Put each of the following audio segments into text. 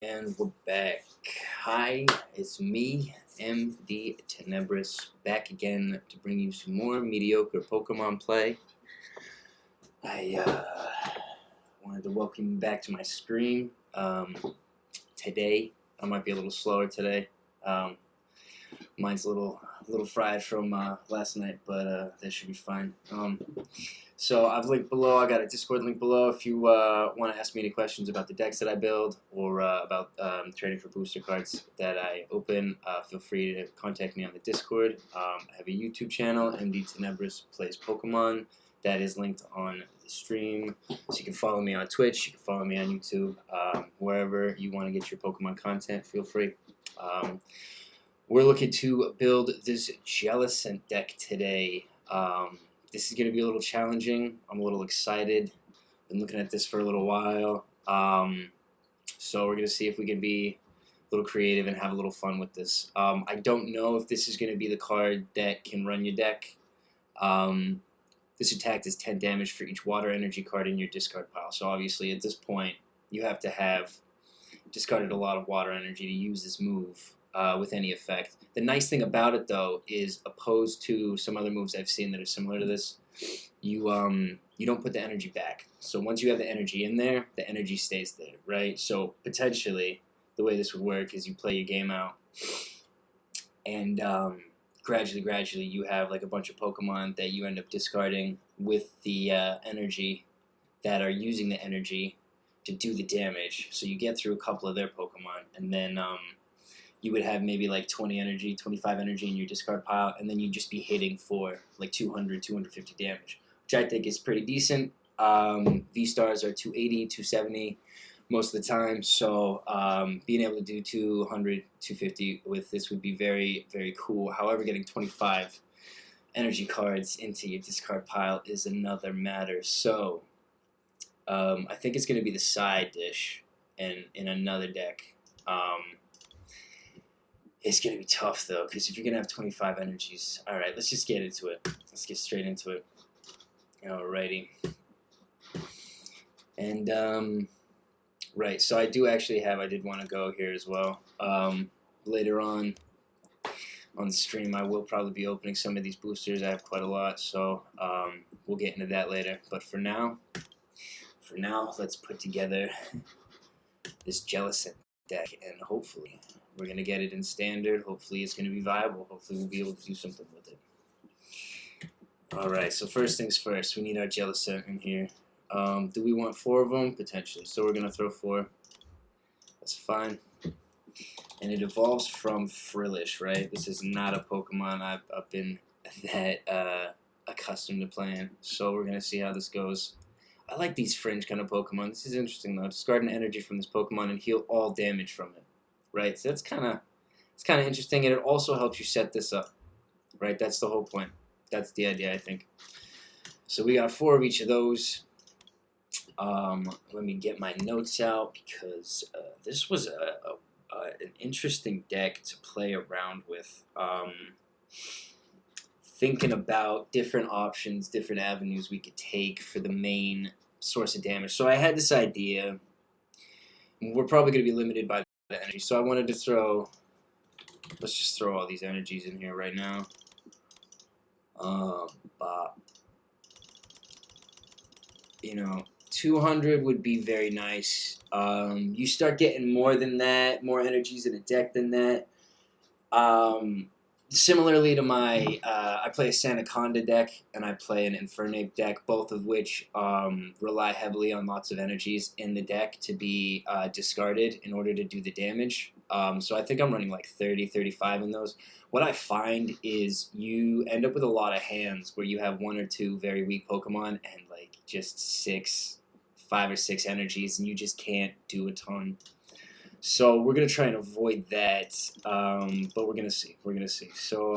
And we're back. Hi, it's me, MDTenebris, back again to bring you some more mediocre Pokemon play. I wanted to welcome you back to my stream. Today, I might be a little slower today. Mine's a little fried from last night, but that should be fine. So I've linked below. I got a Discord link below if you want to ask me any questions about the decks that I build or about trading for booster cards that I open. Feel free to contact me on the Discord. I have a YouTube channel, MDTenebris Plays Pokemon. That is linked on the stream. So you can follow me on Twitch. You can follow me on YouTube. Wherever you want to get your Pokemon content, feel free. We're looking to build this Jellicent deck today. This is going to be a little challenging. I'm a little excited. Been looking at this for a little while. So we're going to see if we can be a little creative and have a little fun with this. I don't know if this is going to be the card that can run your deck. This attack does 10 damage for each water energy card in your discard pile. So obviously at this point, you have to have discarded a lot of water energy to use this move. With any effect. The nice thing about it, though, is opposed to some other moves I've seen that are similar to this, you don't put the energy back. So once you have the energy in there, the energy stays there, right? So potentially, the way this would work is you play your game out, and gradually, you have like a bunch of Pokemon that you end up discarding with the energy that are using the energy to do the damage. So you get through a couple of their Pokemon, and then you would have maybe like 20 energy, 25 energy in your discard pile, and then you'd just be hitting for like 200, 250 damage, which I think is pretty decent. V-stars are 280, 270 most of the time, so being able to do 200, 250 with this would be very, very cool. However, getting 25 energy cards into your discard pile is another matter. So I think it's going to be the side dish in another deck. It's going to be tough, though, because if you're going to have 25 energies... Alright, let's just get into it. Let's get straight into it. Alrighty. And, right, so I do actually have... I did want to go here as well. Later on the stream, I will probably be opening some of these boosters. I have quite a lot, so we'll get into that later. But for now, let's put together this Jellicent deck, and hopefully... we're going to get it in standard. Hopefully it's going to be viable. Hopefully we'll be able to do something with it. Alright, so first things first. We need our Jellicent in here. Do we want 4 of them? Potentially. So we're going to throw 4. That's fine. And it evolves from Frillish, right? This is not a Pokemon I've been that accustomed to playing. So we're going to see how this goes. I like these fringe kind of Pokemon. This is interesting, though. Discard an energy from this Pokemon and heal all damage from it. Right, so it's kind of interesting, and it also helps you set this up. Right, that's the whole point. That's the idea, I think. So we got 4 of each of those. Let me get my notes out because this was an interesting deck to play around with. Thinking about different options, different avenues we could take for the main source of damage. So I had this idea. We're probably going to be limited by the energy, so I wanted to throw, let's just throw all these energies in here right now. You know, 200 would be very nice. You start getting more than that, more energies in a deck than that. Similarly to my, I play a Sandaconda deck and I play an Infernape deck, both of which rely heavily on lots of energies in the deck to be discarded in order to do the damage. So I think I'm running like 30, 35 in those. What I find is you end up with a lot of hands where you have 1 or 2 very weak Pokemon and like just 5 or 6 energies, and you just can't do a ton. So we're going to try and avoid that, but we're going to see. We're going to see. So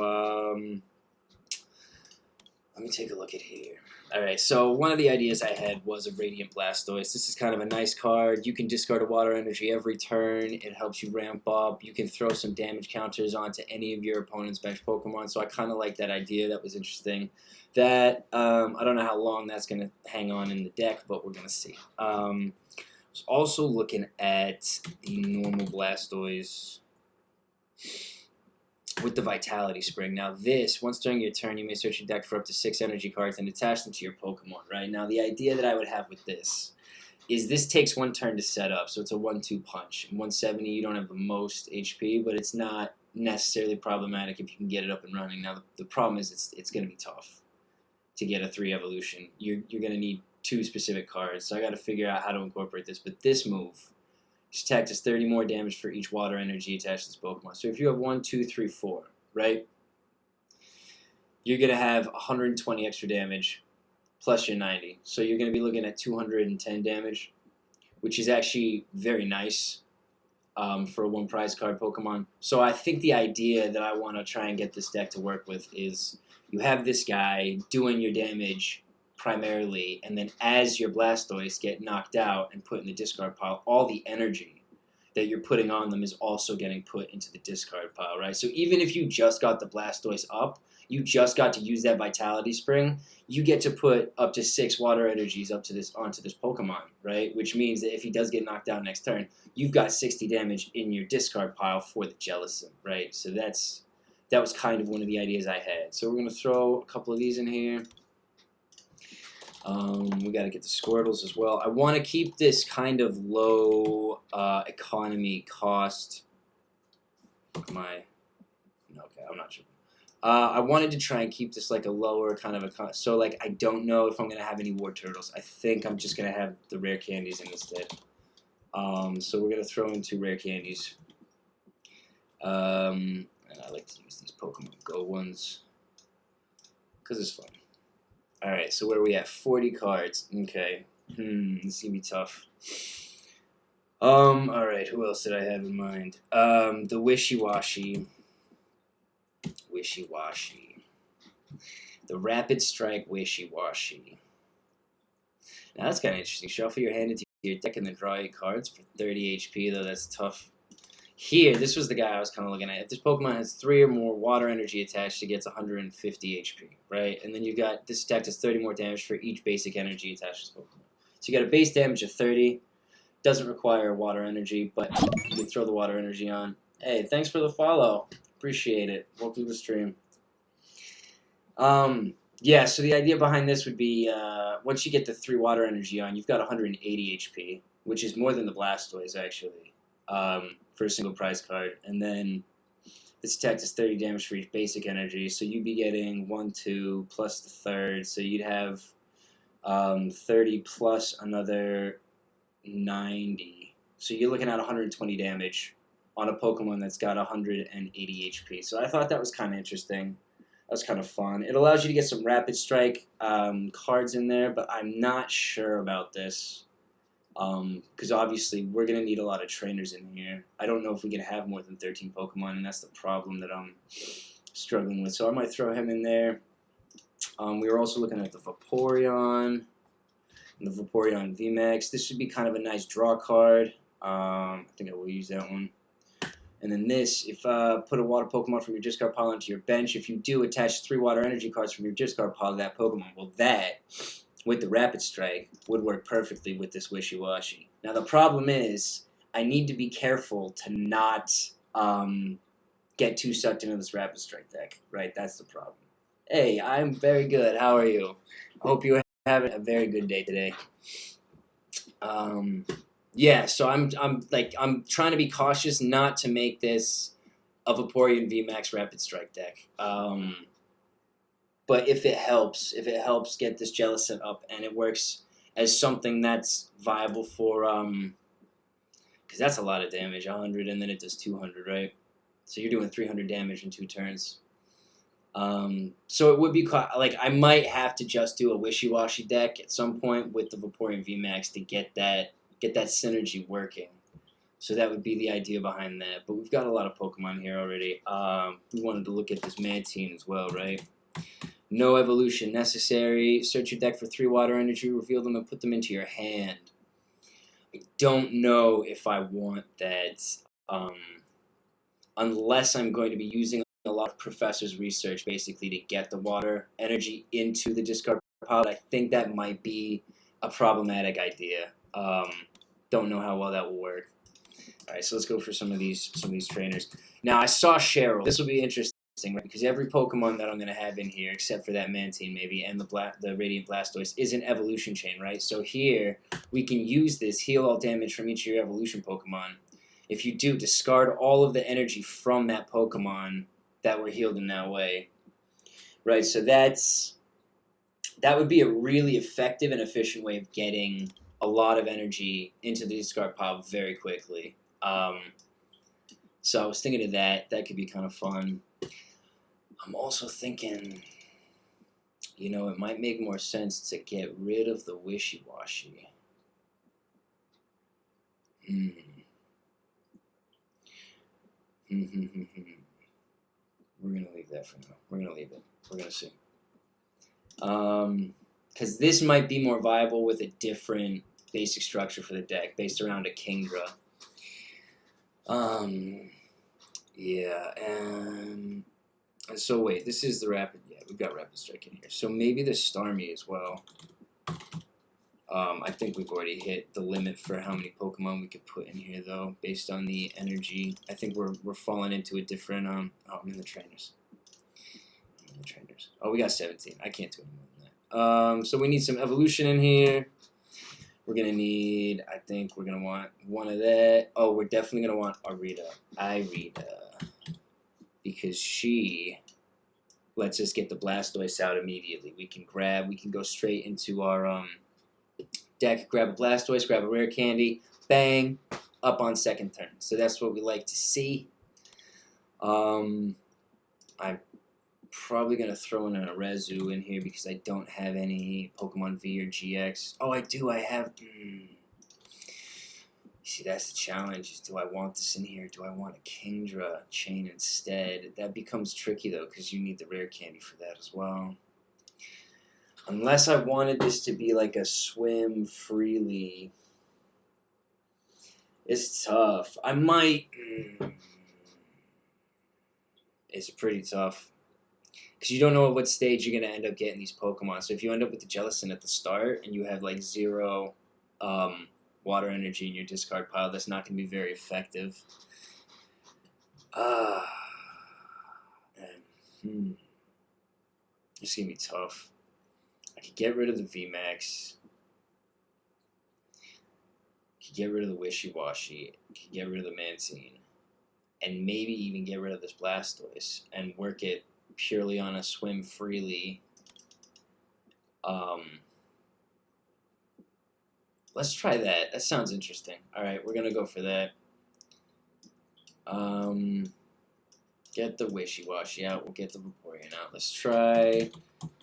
let me take a look at here. Alright, so one of the ideas I had was a Radiant Blastoise. This is kind of a nice card. You can discard a water energy every turn. It helps you ramp up. You can throw some damage counters onto any of your opponent's bench Pokemon, so I kind of like that idea. That was interesting. That, I don't know how long that's going to hang on in the deck, but we're going to see. was also looking at the normal Blastoise with the Vitality Spring. Now this, once during your turn, you may search your deck for up to 6 energy cards and attach them to your Pokemon, right? Now the idea that I would have with this is this takes 1 turn to set up, so it's a 1-2 punch. 170, you don't have the most HP, but it's not necessarily problematic if you can get it up and running. Now the problem is it's going to be tough to get a 3 evolution. You're going to need 2 specific cards, so I got to figure out how to incorporate this. But this move, each attack does 30 more damage for each water energy attached to this Pokemon. So if you have 1, 2, 3, 4, right? You're going to have 120 extra damage plus your 90. So you're going to be looking at 210 damage, which is actually very nice for a 1 prize card Pokemon. So I think the idea that I want to try and get this deck to work with is you have this guy doing your damage primarily, and then as your Blastoise get knocked out and put in the discard pile, all the energy that you're putting on them is also getting put into the discard pile, right? So even if you just got the Blastoise up, you just got to use that Vitality Spring, you get to put up to 6 water energies onto this Pokemon, right? Which means that if he does get knocked out next turn, you've got 60 damage in your discard pile for the Jellicent, right? So that was kind of one of the ideas I had. So we're going to throw a couple of these in here. We got to get the Squirtles as well. I want to keep this kind of low economy cost. Okay, I'm not sure. I wanted to try and keep this like a lower kind of a so like I don't know if I'm gonna have any War Turtles. I think I'm just gonna have the rare candies instead. So we're gonna throw in 2 rare candies. And I like to use these Pokemon Go ones because it's fun. All right, so where are we at? 40 cards. Okay. This is gonna be tough. All right. Who else did I have in mind? The Wishy-Washy. The Rapid Strike Wishy-Washy. Now that's kind of interesting. Shuffle your hand into your deck and then draw 8 cards for 30 HP, though that's tough. Here, this was the guy I was kind of looking at. If this Pokemon has 3 or more water energy attached, it gets 150 HP, right? And then you've got this attack does 30 more damage for each basic energy attached to this Pokemon. So you got a base damage of 30. Doesn't require water energy, but you can throw the water energy on. Hey, thanks for the follow. Appreciate it. Welcome to the stream. Yeah, so the idea behind this would be once you get the 3 water energy on, you've got 180 HP, which is more than the Blastoise, actually, for a single prize card. And then this attack does 30 damage for each basic energy, so you'd be getting 1, 2, plus the third, so you'd have 30 plus another 90. So you're looking at 120 damage on a Pokemon that's got 180 HP. So I thought that was kind of interesting. That was kind of fun. It allows you to get some Rapid Strike cards in there, but I'm not sure about this. Because obviously we're going to need a lot of trainers in here. I don't know if we can have more than 13 Pokemon, and that's the problem that I'm struggling with. So I might throw him in there. We were also looking at the Vaporeon. And the Vaporeon VMAX. This should be kind of a nice draw card. I think I will use that one. And then this, if put a water Pokemon from your discard pile onto your bench, if you do attach 3 water energy cards from your discard pile to that Pokemon, well that, with the Rapid Strike, would work perfectly with this Wishy-Washy. Now the problem is, I need to be careful to not get too sucked into this Rapid Strike deck, right? That's the problem. Hey, I'm very good. How are you? I hope you have a very good day today. Yeah, so I'm trying to be cautious not to make this a Vaporeon VMAX Rapid Strike deck. But if it helps get this Jellicent up and it works as something that's viable for because that's a lot of damage, 100 and then it does 200, right? So you're doing 300 damage in 2 turns. So it would be like I might have to just do a Wishy-Washy deck at some point with the Vaporeon VMAX to get that synergy working. So that would be the idea behind that. But we've got a lot of Pokemon here already. We wanted to look at this Mantine as well, right? No evolution necessary. Search your deck for 3 water energy, reveal them, and put them into your hand. I don't know if I want that unless I'm going to be using a lot of Professor's research basically to get the water energy into the discard pile. I think that might be a problematic idea. Don't know how well that will work. All right, so let's go for some of these trainers. Now I saw Cheryl. This will be interesting, right? Because every Pokemon that I'm gonna have in here, except for that Mantine maybe, and the Radiant Blastoise, is an evolution chain, right? So here we can use this heal all damage from each of your evolution Pokemon. If you do, discard all of the energy from that Pokemon that were healed in that way, right? So that would be a really effective and efficient way of getting a lot of energy into the discard pile very quickly. So I was thinking of that. That could be kind of fun. I'm also thinking, you know, it might make more sense to get rid of the Wishy-Washy. We're going to leave that for now. We're going to leave it. We're going to see. Because this might be more viable with a different basic structure for the deck based around a Kingdra. Yeah, and so wait, this is the Rapid, yeah, we've got Rapid Strike in here. So maybe the Starmie as well. I think we've already hit the limit for how many Pokemon we could put in here, though, based on the energy. I think we're falling into a different, oh, I'm in the trainers. Oh, we got 17. I can't do any more than that. So we need some evolution in here. We're going to need, I think we're going to want one of that. Oh, we're definitely going to want Irida. Because she lets us get the Blastoise out immediately. We can go straight into our deck, grab a Blastoise, grab a rare candy, bang, up on second turn. So that's what we like to see. I'm probably going to throw in a Rezu in here because I don't have any Pokemon V or GX. Oh, I do. I have... See, that's the challenge. Is do I want this in here? Do I want a Kingdra chain instead? That becomes tricky, though, because you need the rare candy for that as well. Unless I wanted this to be like a swim freely. It's tough. I might... It's pretty tough. Because you don't know at what stage you're going to end up getting these Pokemon. So if you end up with the Jellicent at the start and you have like 0 water energy in your discard pile, that's not going to be very effective. It's going to be tough. I could get rid of the VMAX. Could get rid of the Wishy-Washy. Could get rid of the Mantine. And maybe even get rid of this Blastoise and work it purely on a swim freely. Let's try that. That sounds interesting. Alright, we're going to go for that. Get the Wishy-Washy out. We'll get the Vaporeon out. Let's try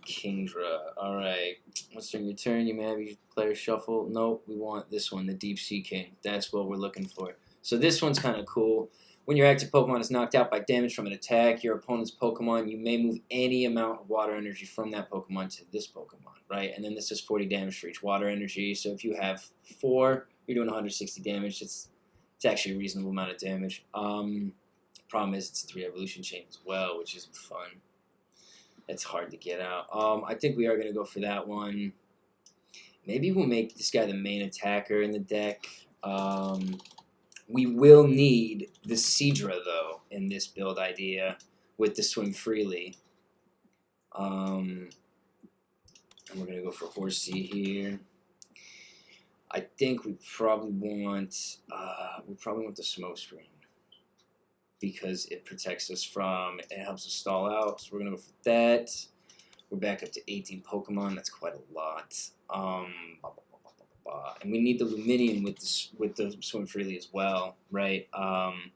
Kingdra. Alright. Once during your turn, you may have your player shuffle. Nope, we want this one, the Deep Sea King. That's what we're looking for. So this one's kind of cool. When your active Pokemon is knocked out by damage from an attack, your opponent's Pokemon, you may move any amount of water energy from that Pokemon to this Pokemon, right? And then this is 40 damage for each water energy. So if you have 4, you're doing 160 damage. It's actually a reasonable amount of damage. Problem is it's a 3 evolution chain as well, which isn't fun. It's hard to get out. I think we are going to go for that one. Maybe we'll make this guy the main attacker in the deck. We will need the Seadra, though, in this build idea with the Swim Freely. And we're going to go for Horsey here. I think we probably want the Smoke Screen because it protects us from, it helps us stall out. So we're going to go for that. We're back up to 18 Pokemon. That's quite a lot. And we need the Luminium with the Swim Freely as well, right? Place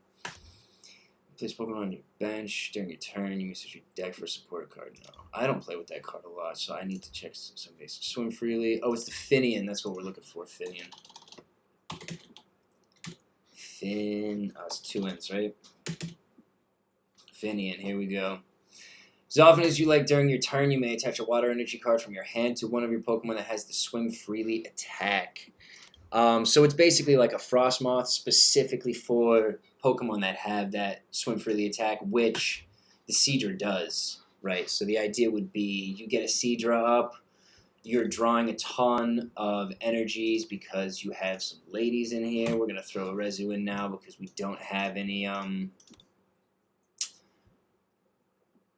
Pokemon on your bench during your turn. You may search your deck for a supporter card. No, I don't play with that card a lot, so I need to check some bases. Swim Freely. Oh, it's the Finian. That's what we're looking for. Finian. Oh, it's 2 N's, right? Finian. Here we go. As often as you like during your turn, you may attach a water energy card from your hand to one of your Pokemon that has the Swim Freely attack. So it's basically like a Frostmoth specifically for Pokemon that have that Swim Freely attack, which the Seadra does, right? So the idea would be you get a Seadra up, you're drawing a ton of energies because you have some ladies in here. We're gonna throw a resu in now because we don't have any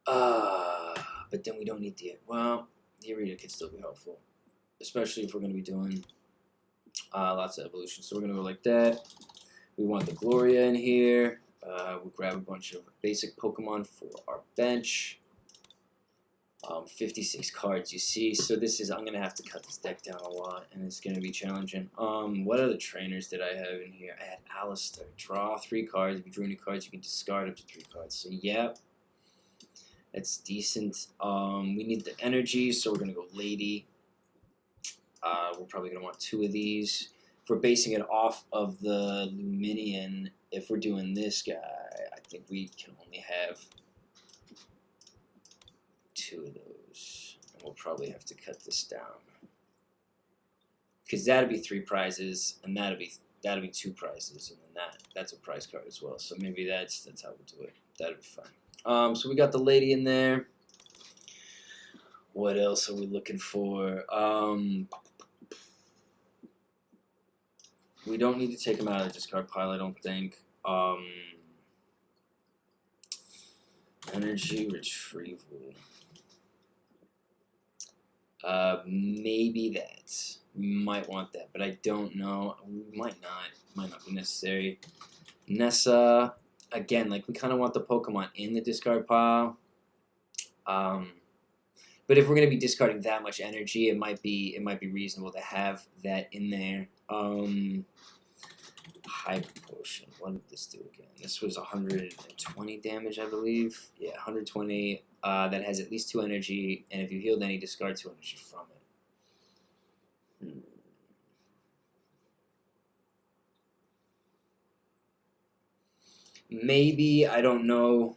but then we don't need the Arena could still be helpful, especially if we're gonna be doing lots of evolution. So we're gonna go like that. We want the Gloria in here. We'll grab a bunch of basic Pokemon for our bench. 56 cards, you see. So this is, I'm going to have to cut this deck down a lot, and it's going to be challenging. What other trainers did I have in here? I had Alistair. Draw 3 cards. If you drew any cards, you can discard up to 3 cards. So, yeah, that's decent. We need the energy, so we're going to go Lady. We're probably going to want 2 of these. If we're basing it off of the Luminion, if we're doing this guy, I think we can only have 2 of those, and we'll probably have to cut this down because that'd be 3 prizes, and that'd be 2 prizes, and then that's a prize card as well. So maybe that's how we'll do it. That'd be fine. So we got the lady in there. What else are we looking for? We don't need to take them out of the discard pile, I don't think. Energy retrieval. Maybe that. We might want that, but I don't know. We might not. Might not be necessary. Nessa, again, like we kind of want the Pokemon in the discard pile. But if we're gonna be discarding that much energy, it might be reasonable to have that in there. Hyper Potion. What did this do again? This was 120 damage, I believe. Yeah, 120. That has at least 2 energy, and if you healed any, discard 2 energy from it. Maybe, I don't know.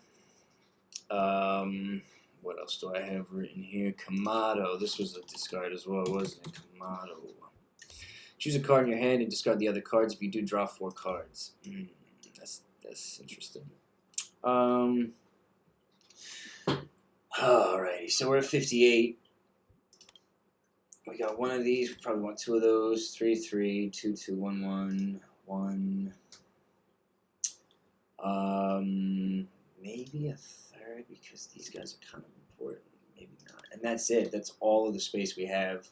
What else do I have written here? Kamado. This was a discard as well, wasn't it? Kamado. Choose a card in your hand and discard the other cards if you do draw 4 cards. That's interesting. Alrighty, so we're at 58. We got 1 of these. We probably want 2 of those. 3, 3, 2, 2, 1, 1, 1. Maybe a 3rd because these guys are kind of important. Maybe not. And that's it. That's all of the space we have.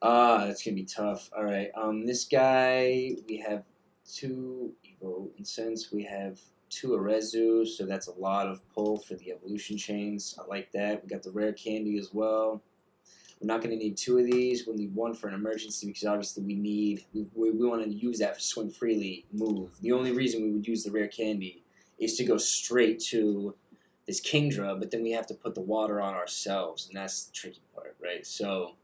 That's gonna be tough. All right. This guy we have 2 Evo Incense. We have 2 Arezu, so that's a lot of pull for the evolution chains. I like that. We got the rare candy as well. We're not going to need 2 of these. We'll need 1 for an emergency because obviously we want to use that for swim freely move. The only reason we would use the rare candy is to go straight to this Kingdra, but then we have to put the water on ourselves, and that's the tricky part, right? So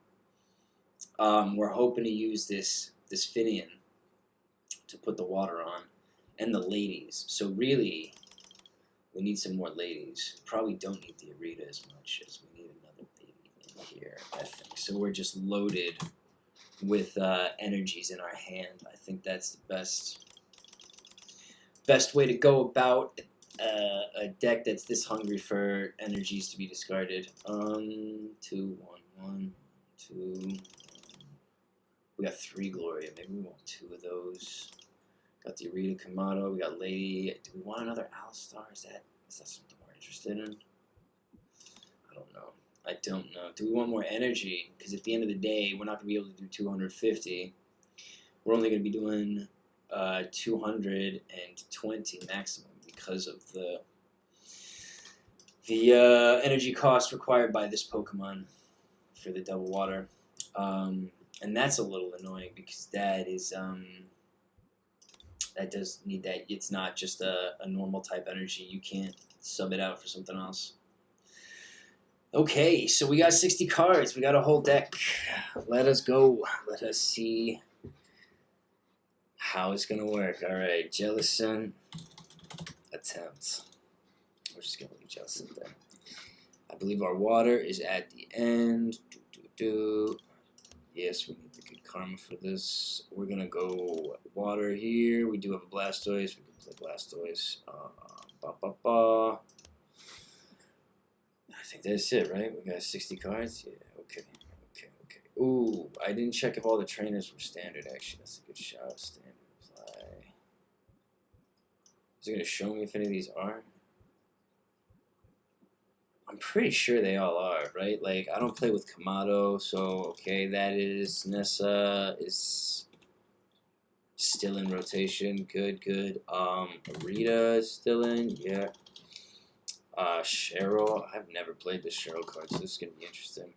we're hoping to use this Finian to put the water on, and the ladies. So really, we need some more ladies. Probably don't need the Arita as much as we need another lady in here, I think. So we're just loaded with energies in our hand. I think that's the best way to go about a deck that's this hungry for energies to be discarded. 2, 1, 1, 2. We got 3 Gloria. Maybe we want 2 of those. Got the Arita Kamado. We got Lady. Do we want another Alistar? Is that something we're interested in? I don't know. I don't know. Do we want more energy? Because at the end of the day, we're not going to be able to do 250. We're only going to be doing 220 maximum because of the energy cost required by this Pokemon for the double water. And that's a little annoying because that is that does need that. It's not just a normal type energy. You can't sub it out for something else. Okay, so we got 60 cards. We got a whole deck. Let us go. Let us see how it's gonna work. All right, Jellicent attempt. We're just gonna leave Jellicent there. I believe our water is at the end. Yes, we need the good karma for this. We're gonna go water here. We do have a Blastoise. We can play Blastoise. I think that's it, right? We got 60 cards. Yeah. Okay. Ooh, I didn't check if all the trainers were standard, actually. That's a good shout. Standard play. Is it going to show me if any of these are? I'm pretty sure they all are, right? Like, I don't play with Kamado, so, okay, that is... Nessa is still in rotation. Good, good. Rita is still in, yeah. Cheryl. I've never played the Cheryl card, so this is going to be interesting.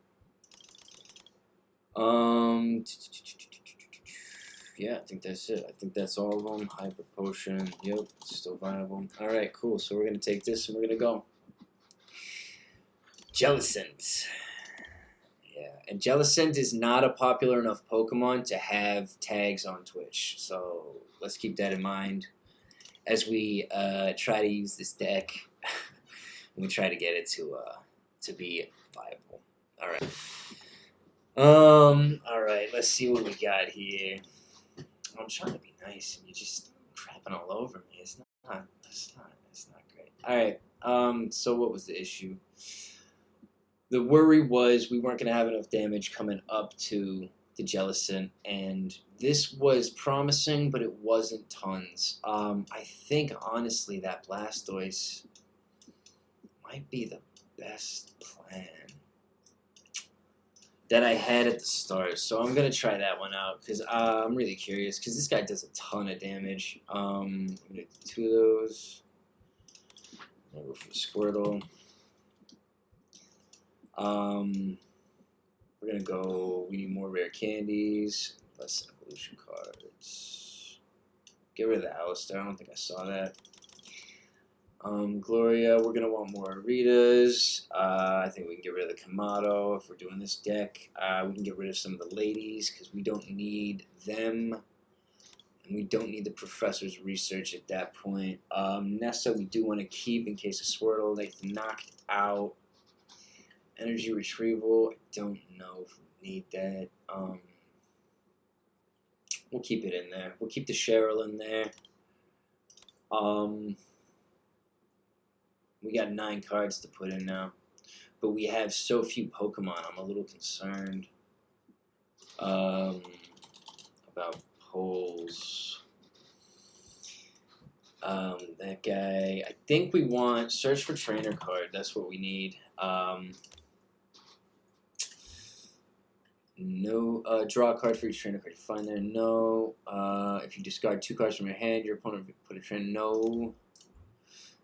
Yeah, I think that's it. I think that's all of them. Hyper Potion, yep, still viable. Alright, cool. So we're going to take this and we're going to go. Jellicent. Yeah, and Jellicent is not a popular enough Pokemon to have tags on Twitch. So let's keep that in mind as we try to use this deck. We try to get it to be viable. Alright, let's see what we got here. I'm trying to be nice and you're just crapping all over me. It's not great. Alright, so what was the issue? The worry was we weren't going to have enough damage coming up to the Jellicent, and this was promising, but it wasn't tons. I think, honestly, that Blastoise might be the best plan that I had at the start. So I'm going to try that one out, because I'm really curious, because this guy does a ton of damage. I'm going to do 2 of those. I'm going to go for the Squirtle. We're gonna go. We need more rare candies, less evolution cards. Get rid of the Alistair. I don't think I saw that. Gloria. We're gonna want more Aritas. I think we can get rid of the Kamado if we're doing this deck. We can get rid of some of the ladies because we don't need them, and we don't need the professor's research at that point. Nessa, we do want to keep in case of Squirtle gets knocked out. Energy retrieval, I don't know if we need that. We'll keep it in there. We'll keep the Cheryl in there. We got 9 cards to put in now. But we have so few Pokemon, I'm a little concerned about polls. That guy, I think we want search for trainer card. That's what we need. No, draw a card for each trainer card you find there. No. If you discard 2 cards from your hand, your opponent will put a trainer. No.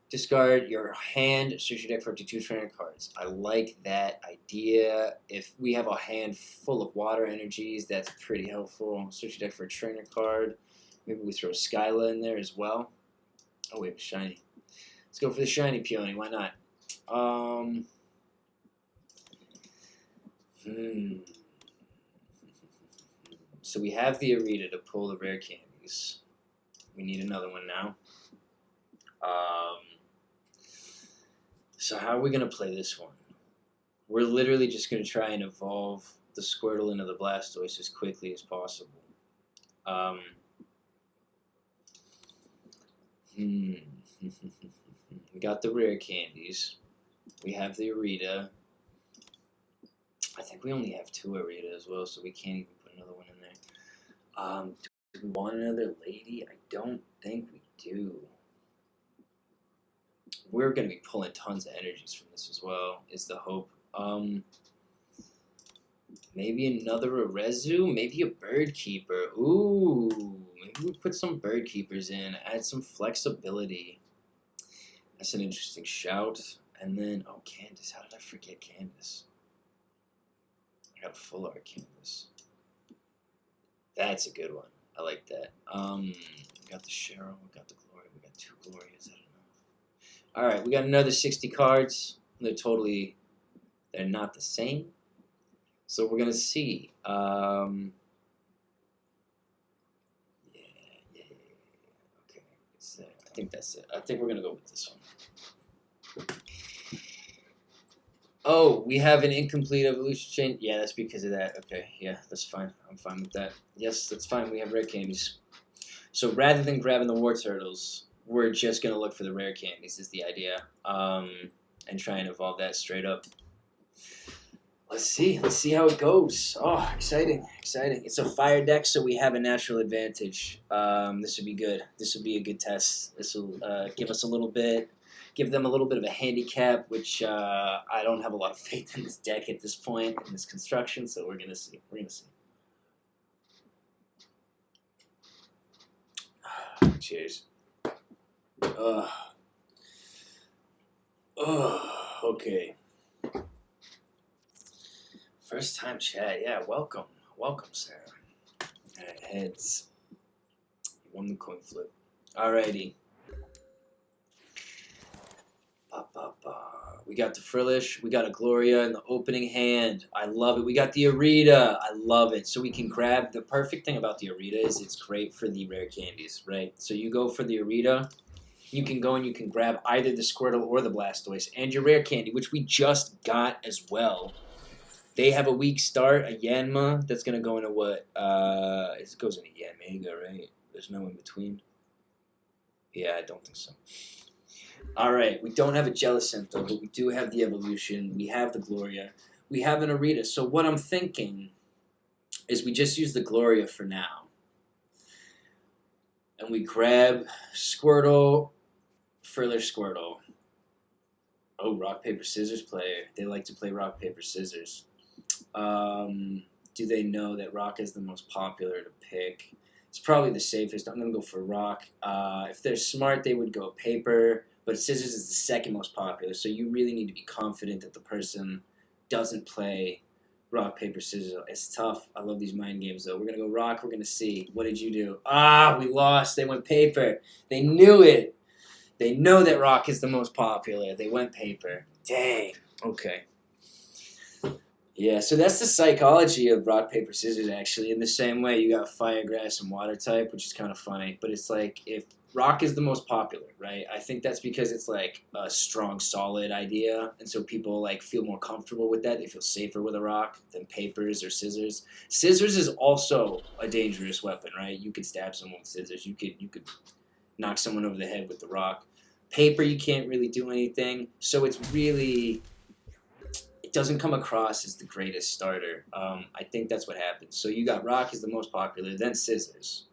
Discard your hand, search your deck for up to 2 trainer cards. I like that idea. If we have a hand full of water energies, that's pretty helpful. Search your deck for a trainer card. Maybe we throw Skyla in there as well. Oh, we have a shiny. Let's go for the shiny Peony. Why not? So we have the Arita to pull the rare candies. We need another one now. So how are we going to play this one? We're literally just going to try and evolve the Squirtle into the Blastoise as quickly as possible. We got the rare candies. We have the Arita. I think we only have 2 Arita as well, so we can't even put another one in there. Do we want another lady? I don't think we do. We're going to be pulling tons of energies from this as well, is the hope. Maybe another Arezu? Maybe a Bird Keeper. Ooh, maybe we put some Bird Keepers in, add some flexibility. That's an interesting shout. And then, oh, Candace. How did I forget Candace? I got a full art Candace. That's a good one. I like that. We got the Cheryl. We got the Gloria. We got 2 Glorias. I don't know. All right, we got another 60 cards. They're not the same. So we're gonna see. Yeah. Okay, I think that's it. I think we're gonna go with this one. Oh, we have an incomplete evolution chain. Yeah, that's because of that. Okay, yeah, that's fine. I'm fine with that. Yes, that's fine. We have rare candies. So rather than grabbing the War Turtles, we're just going to look for the rare candies is the idea. And try and evolve that straight up. Let's see how it goes. Oh, exciting. It's a fire deck, so we have a natural advantage. This would be good. This would be a good test. This will give them a little bit of a handicap, which I don't have a lot of faith in this deck at this point in this construction. So we're gonna see. Cheers. Okay. First time chat, yeah, welcome, Sarah. Alright, heads. You won the coin flip. Alrighty. We got the Frillish, we got a Gloria in the opening hand. I love it. We got the Arita. I love it. So we can grab, the perfect thing about the Arita is it's great for the rare candies, right? So you go for the Arita, you can go and you can grab either the Squirtle or the Blastoise and your rare candy, which we just got as well. They have a weak start, a Yanma, that's going to go into what? It goes into Yanmega, right? There's no in between. Yeah, I don't think so. Alright, we don't have a Jellicent, though, but we do have the Evolution. We have the Gloria. We have an Arita. So what I'm thinking is we just use the Gloria for now. And we grab Squirtle, Frillish Squirtle. Oh, rock, paper, scissors player. They like to play rock, paper, scissors. Do they know that rock is the most popular to pick? It's probably the safest. I'm going to go for rock. If they're smart, they would go paper, but scissors is the second most popular, so you really need to be confident that the person doesn't play rock, paper, scissors. It's tough. I love these mind games, though. We're going to go rock. We're going to see. What did you do? Ah, we lost. They went paper. They knew it. They know that rock is the most popular. They went paper. Dang. Okay. Yeah, so that's the psychology of rock, paper, scissors, actually. In the same way, you got fire, grass, and water type, which is kind of funny. But it's like, if rock is the most popular, right? I think that's because it's like a strong, solid idea. And so people like feel more comfortable with that. They feel safer with a rock than papers or scissors. Scissors is also a dangerous weapon, right? You could stab someone with scissors. You could knock someone over the head with the rock. Paper, you can't really do anything. So it's really... it doesn't come across as the greatest starter. I think that's what happens. So you got rock is the most popular, then scissors,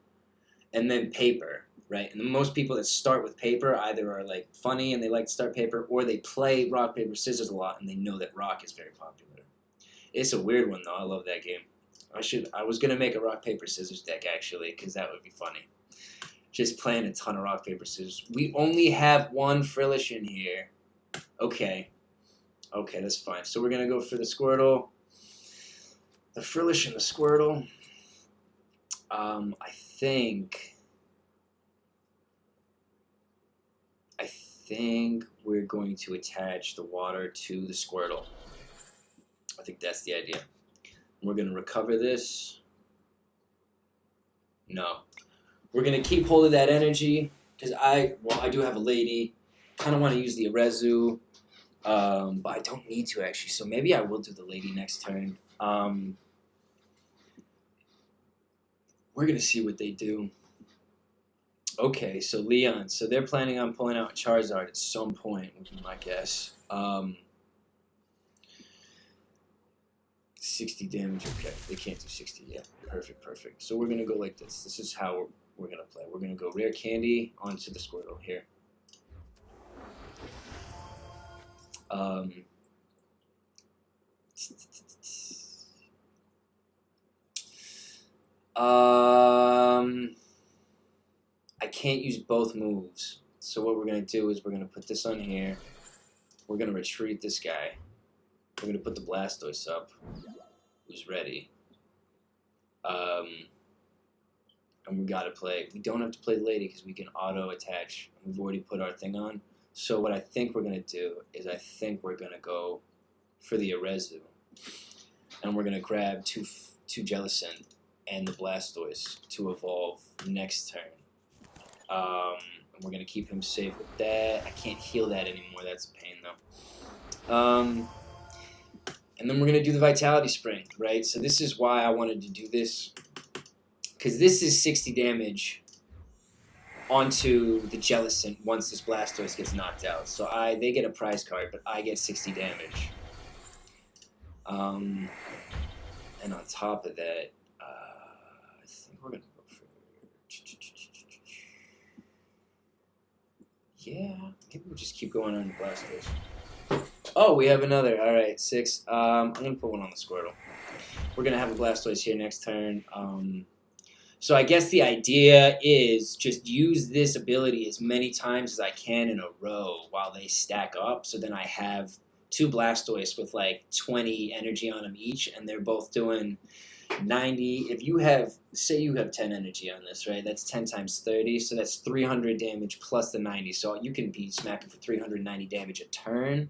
and then paper, right? And the most people that start with paper either are like funny and they like to start paper, or they play rock, paper, scissors a lot and they know that rock is very popular. It's a weird one though. I love that game. I was gonna make a rock, paper, scissors deck actually, because that would be funny. Just playing a ton of rock, paper, scissors. We only have one Frillish in here. Okay. Okay, that's fine. So we're going to go for the Squirtle, the Frillish and the Squirtle. I think we're going to attach the water to the Squirtle. I think that's the idea. We're going to recover this. No. We're going to keep hold of that energy because I do have a lady. Kind of want to use the Arezu. But I don't need to actually, so maybe I will do the lady next turn. We're gonna see what they do. Okay, so Leon, so they're planning on pulling out Charizard at some point, would be my guess. 60 damage, okay, they can't do 60 yet. Perfect. So we're gonna go like this. This is how we're gonna play. We're gonna go rare candy onto the Squirtle here. I can't use both moves. So what we're going to do is we're going to put this on here. We're going to retreat this guy. We're going to put the Blastoise up, who's ready. And we got to play. We don't have to play Lady because we can auto-attach. We've already put our thing on. So what I think we're going to do is I think we're going to go for the Arezu. And we're going to grab two Jellicent and the Blastoise to evolve next turn. And we're going to keep him safe with that. I can't heal that anymore. That's a pain, though. And then we're going to do the Vitality Spring, right? So this is why I wanted to do this. Because this is 60 damage onto the Jellicent once this Blastoise gets knocked out. So they get a prize card, but I get 60 damage. And on top of that, I think we're gonna go for. Yeah, maybe we'll just keep going on the Blastoise. Oh, we have another. All right, 6. I'm gonna put one on the Squirtle. We're gonna have a Blastoise here next turn. So I guess the idea is just use this ability as many times as I can in a row while they stack up. So then I have 2 Blastoise with like 20 energy on them each, and they're both doing 90. If you have, say you have 10 energy on this, right? That's 10 times 30, so that's 300 damage plus the 90. So you can be smacking for 390 damage a turn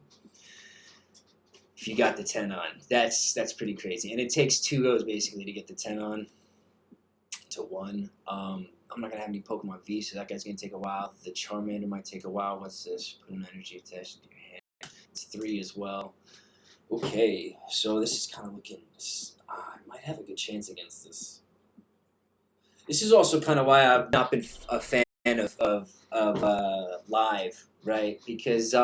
if you got the 10 on. That's pretty crazy. And it takes 2 goes basically to get the 10 on to 1. I'm not gonna have any Pokemon V, so that guy's gonna take a while. The Charmander might take a while. What's this? Put an energy attached to your hand. It's 3 as well. Okay, so this is kind of looking. I might have a good chance against this. This is also kind of why I've not been a fan of live, right? Because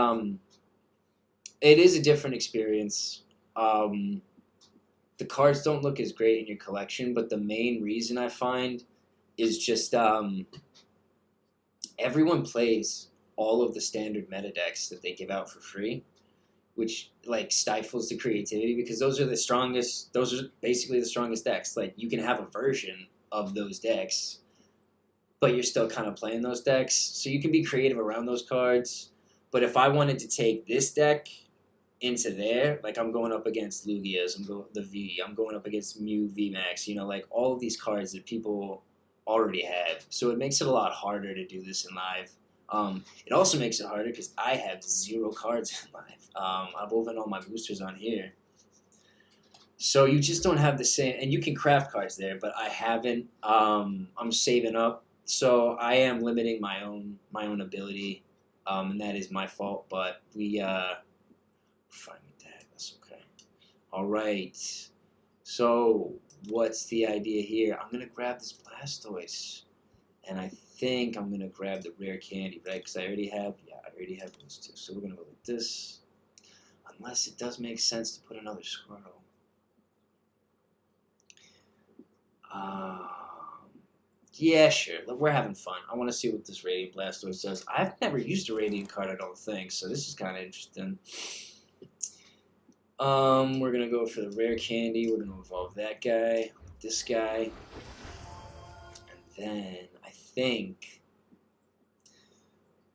it is a different experience. The cards don't look as great in your collection, but the main reason I find is just everyone plays all of the standard meta decks that they give out for free, which like stifles the creativity because those are the strongest. Those are basically the strongest decks. Like you can have a version of those decks, but you're still kind of playing those decks, so you can be creative around those cards. But if I wanted to take this deck into there, like I'm going up against Lugia's, I'm going up against Mew VMAX, like all of these cards that people already have. So it makes it a lot harder to do this in live. It also makes it harder because I have 0 cards in live. I've opened all my boosters on here. So you just don't have the same, and you can craft cards there, but I haven't. I'm saving up, so I am limiting my own ability, and that is my fault. But we fine with that. That's okay. All right. So what's the idea here? I'm gonna grab this Blastoise, and I think I'm gonna grab the rare candy, right? Because I already have those 2. So we're gonna go like this, unless it does make sense to put another Squirtle. Yeah, sure. We're having fun. I want to see what this Radiant Blastoise does. I've never used a Radiant card, I don't think, so this is kind of interesting. We're gonna go for the rare candy. We're gonna evolve that guy, this guy, and then I think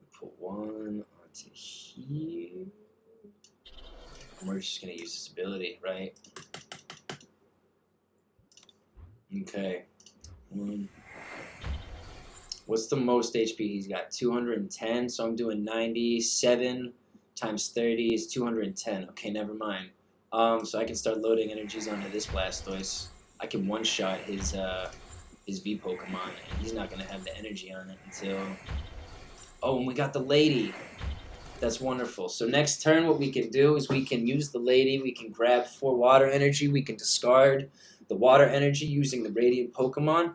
we put one onto here. And we're just gonna use this ability, right? Okay. What's the most HP he's got? 210. So I'm doing 97 times 30 is 210. Okay, never mind. So I can start loading energies onto this Blastoise. I can one-shot his V Pokemon, and he's not gonna have the energy on it until. Oh, and we got the lady. That's wonderful. So next turn, what we can do is we can use the lady. We can grab 4 water energy. We can discard the water energy using the Radiant Pokemon,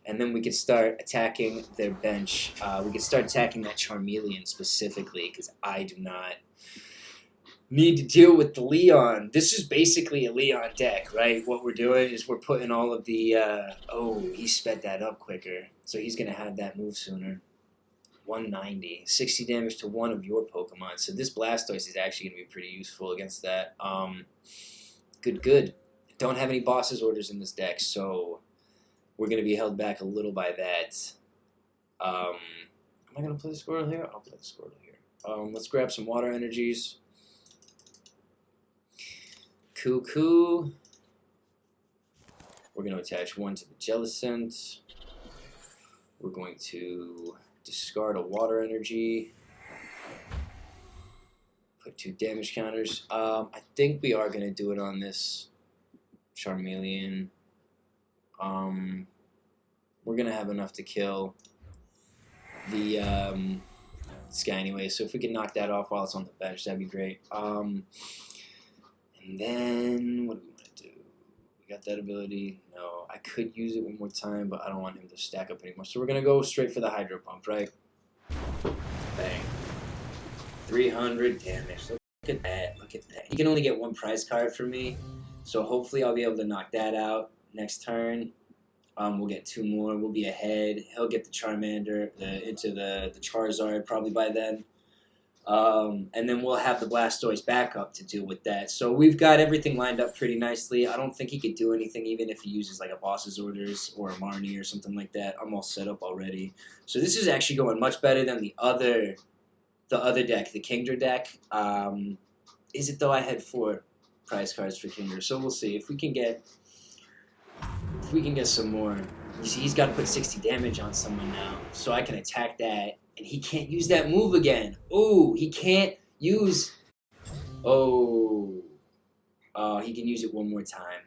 and then we can start attacking their bench. We can start attacking that Charmeleon specifically because I do not need to deal with the Leon. This is basically a Leon deck, right? What we're doing is we're putting all of the... oh, he sped that up quicker, so he's going to have that move sooner. 190. 60 damage to 1 of your Pokemon. So this Blastoise is actually going to be pretty useful against that. Good. Don't have any bosses orders in this deck, so we're going to be held back a little by that. Am I going to play the Squirtle here? I'll play the Squirtle here. Let's grab some water energies. Cuckoo. We're going to attach 1 to the Jellicent. We're going to discard a water energy. Put 2 damage counters. I think we are going to do it on this Charmeleon. We're going to have enough to kill the this guy anyway, so if we can knock that off while it's on the bench, that'd be great. And then, what do we want to do? We got that ability. No, I could use it one more time, but I don't want him to stack up anymore. So we're going to go straight for the Hydro Pump, right? Bang. 300 damage. Look at that. Look at that. He can only get 1 prize card from me. So hopefully I'll be able to knock that out next turn. We'll get 2 more. We'll be ahead. He'll get the Charmander into the Charizard probably by then. And then we'll have the Blastoise back up to deal with that. So we've got everything lined up pretty nicely. I don't think he could do anything even if he uses like a Boss's Orders or a Marnie or something like that. I'm all set up already. So this is actually going much better than the other deck, the Kingdra deck. Is it though? I had 4 prize cards for Kingdra, so we'll see if we can get some more. You see, he's got to put 60 damage on someone now, so I can attack that, and he can't use that move again. Oh, he can't use. Oh, he can use it one more time.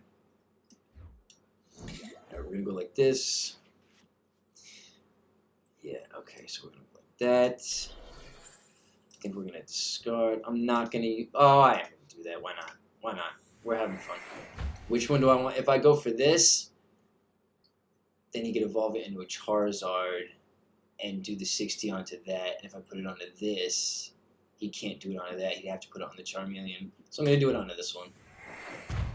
All right, we're gonna go like this. Yeah. Okay, so we're gonna go like that. I think we're gonna discard. I'm not gonna. Oh, I am gonna do that. Why not? Why not? We're having fun. Which one do I want? If I go for this, then he could evolve it into a Charizard and do the 60 onto that. And if I put it onto this, he can't do it onto that. He'd have to put it on the Charmeleon. So I'm going to do it onto this one.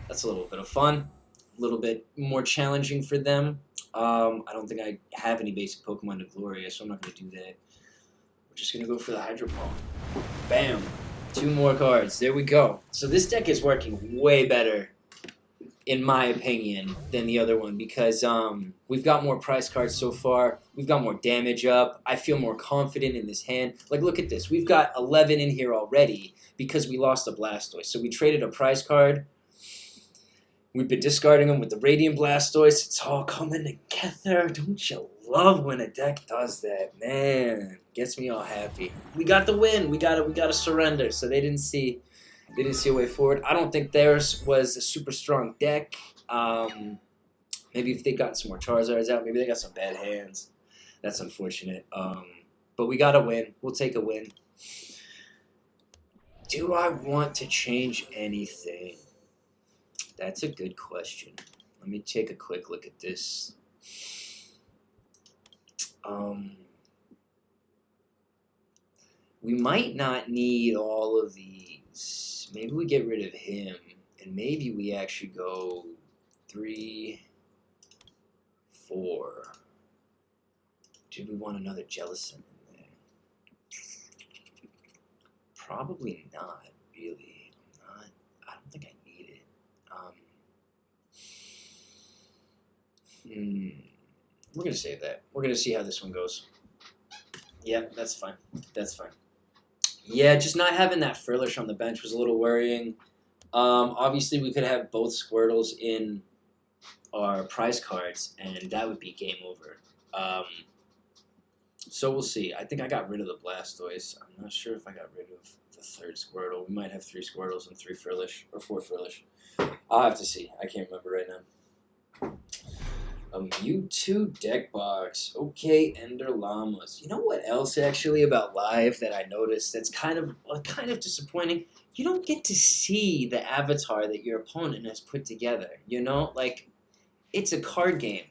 That's a little bit of fun. A little bit more challenging for them. I don't think I have any basic Pokemon to Gloria, so I'm not going to do that. We're just going to go for the Hydro Pump. Bam. 2 more cards. There we go. So this deck is working way better, in my opinion, than the other one because we've got more prize cards so far. We've got more damage up. I feel more confident in this hand. Like, look at this. We've got 11 in here already because we lost a Blastoise. So we traded a prize card. We've been discarding them with the Radiant Blastoise. It's all coming together. Don't you love when a deck does that, man? Gets me all happy. We got the win. We got to surrender. So they didn't see a way forward. I don't think theirs was a super strong deck. Maybe if they got some more Charizards out, maybe they got some bad hands. That's unfortunate. But we got a win. We'll take a win. Do I want to change anything? That's a good question. Let me take a quick look at this. We might not need all of these. Maybe we get rid of him, and maybe we actually go 3, 4. Do we want another Jellicent in there? Probably not, really. I don't think I need it. We're going to save that. We're going to see how this one goes. Yep, that's fine. That's fine. Yeah, just not having that Furlish on the bench was a little worrying. Obviously, we could have both Squirtles in our prize cards, and that would be game over. So we'll see. I think I got rid of the Blastoise. I'm not sure if I got rid of the 3rd Squirtle. We might have 3 Squirtles and 3 Furlish, or 4 Furlish. I'll have to see. I can't remember right now. A Mewtwo deck box. Okay, Ender Llamas. You know what else actually about live that I noticed that's kind of disappointing? You don't get to see the avatar that your opponent has put together. You know, like it's a card game.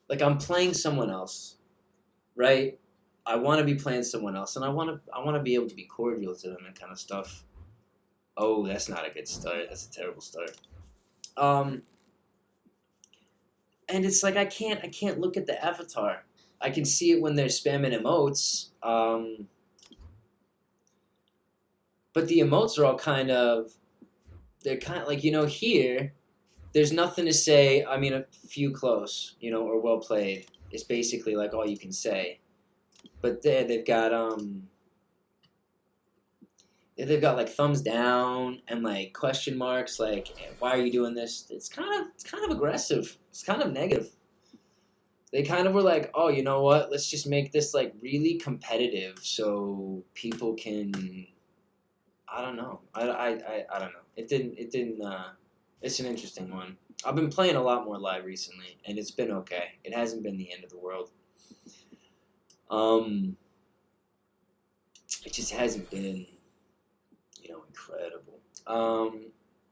Like I'm playing someone else, right? I want to be playing someone else, and I want to be able to be cordial to them and kind of stuff. Oh, that's not a good start. That's a terrible start. And it's like I can't look at the avatar. I can see it when they're spamming emotes. But the emotes are all they're kind of like, you know, here, there's nothing to say. I mean, a few close, you know, or well played is basically like all you can say. But there they've got like thumbs down and like question marks, like why are you doing this? It's kind of aggressive. It's kind of negative. They kind of were like, oh, you know what? Let's just make this like really competitive so people can. I don't know. I don't know. It didn't. It's an interesting one. I've been playing a lot more live recently, and it's been okay. It hasn't been the end of the world. It just hasn't been, you know, incredible.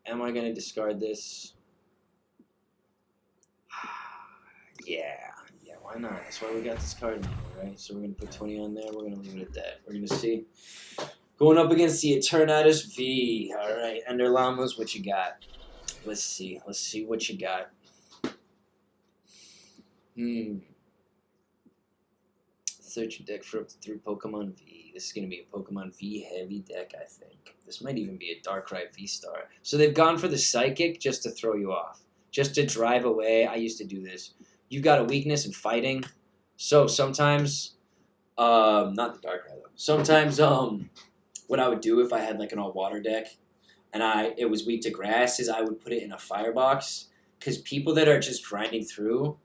Am I gonna discard this? Yeah, why not? That's why we got this card now, right? So we're gonna put 20 on there. We're gonna leave it at that. We're gonna see. Going up against the Eternatus V. All right, Ender Llamas, what you got? Let's see what you got. Search your deck for up to 3 Pokemon V. This is going to be a Pokemon V heavy deck, I think. This might even be a Darkrai V-Star. So they've gone for the Psychic just to throw you off. Just to drive away. I used to do this. You've got a weakness in fighting. So sometimes, not the Darkrai though. Sometimes, what I would do if I had like an all-water deck and it was weak to grass is I would put it in a firebox. Because people that are just grinding through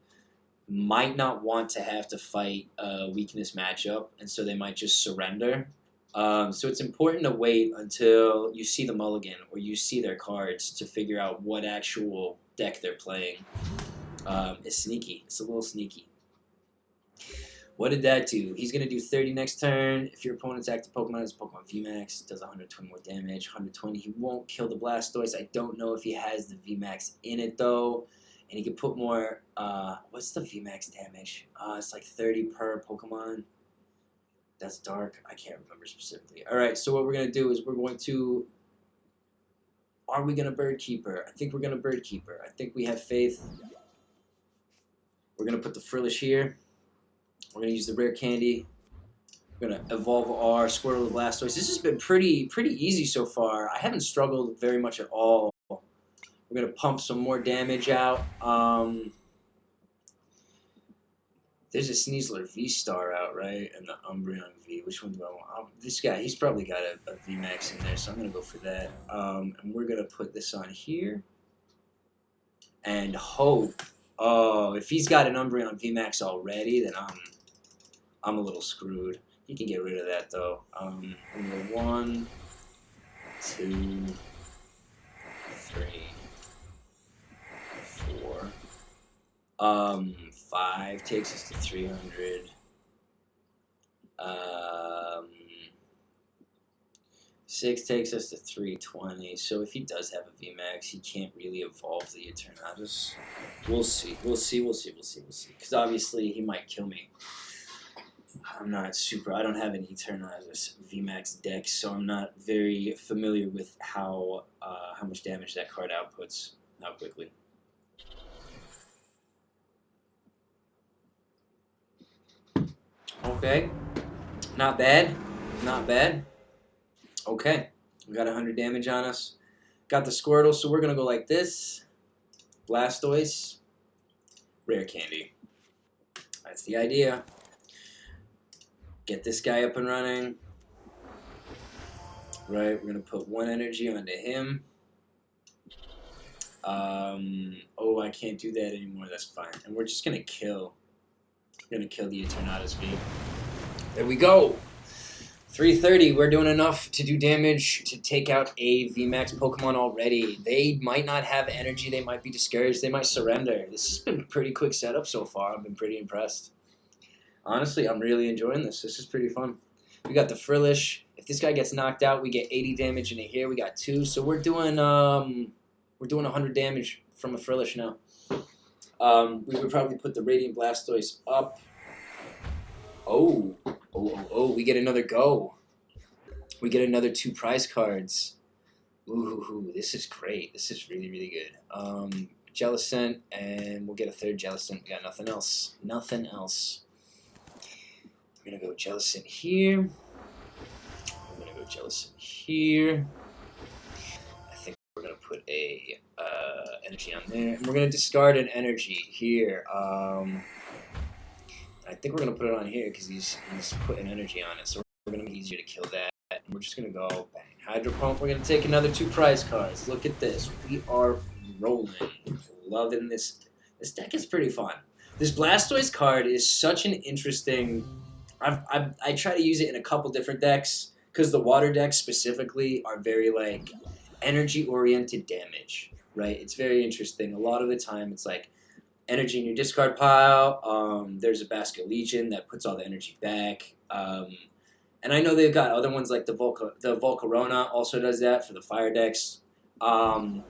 might not want to have to fight a weakness matchup, and so they might just surrender. So it's important to wait until you see the mulligan or you see their cards to figure out what actual deck they're playing. It's sneaky. It's a little sneaky. What did that do? He's going to do 30 next turn. If your opponent's active Pokemon has Pokemon VMAX, does 120 more damage. 120. He won't kill the Blastoise. I don't know if he has the VMAX in it, though. And he can put more, what's the VMAX damage? It's like 30 per Pokemon. That's dark. I can't remember specifically. All right, so what we're going to do is we're going to, are we going to Bird Keeper? I think we're going to Bird Keeper. I think we have faith. We're going to put the Frillish here. We're going to use the Rare Candy. We're going to evolve our Squirtle to Blastoise. This has been pretty easy so far. I haven't struggled very much at all. We're going to pump some more damage out. There's a Sneasler V-Star out, right? And the Umbreon V. Which one do I want? This guy, he's probably got a VMAX in there, so I'm going to go for that. And we're going to put this on here. And hope. Oh, if he's got an Umbreon VMAX already, then I'm a little screwed. He can get rid of that, though. I'm going to go 1, 2, 3, 4. 5 takes us to 300. 6 takes us to 320. So if he does have a VMAX, he can't really evolve the Eternatus. We'll see. Because obviously he might kill me. I'm not super. I don't have an Eternatus VMAX deck, so I'm not very familiar with how much damage that card outputs. How quickly. Okay, not bad. Okay, we got 100 damage on us. Got the Squirtle, so we're gonna go like this. Blastoise, Rare Candy. That's the idea. Get this guy up and running. Right, we're gonna put 1 energy onto him. Oh, I can't do that anymore. That's fine. And we're just gonna kill. We're gonna kill the Eternatus V. There we go. 330. We're doing enough to do damage to take out a VMAX Pokemon already. They might not have energy. They might be discouraged. They might surrender. This has been a pretty quick setup so far. I've been pretty impressed. Honestly, I'm really enjoying this. This is pretty fun. We got the Frillish. If this guy gets knocked out, we get 80 damage in it here. We got 2, so we're doing 100 damage from a Frillish now. We would probably put the Radiant Blastoise up. Oh, we get another go. We get another 2 prize cards. Ooh, this is great. This is really good. Jellicent, and we'll get a 3rd Jellicent. We got nothing else. We're going to go Jellicent here. We're going to go Jellicent here. I think we're going to put a energy on there. And we're going to discard an energy here. I think we're going to put it on here because he's putting energy on it. So we're going to make it easier to kill that. And we're just going to go bang. Hydro Pump. We're going to take another 2 prize cards. Look at this. We are rolling. Loving this. This deck is pretty fun. This Blastoise card is such an interesting... I try to use it in a couple different decks because the water decks specifically are very like energy-oriented damage, right? It's very interesting. A lot of the time it's like energy in your discard pile. There's a Basket Legion that puts all the energy back. And I know they've got other ones like the Volcarona also does that for the fire decks. But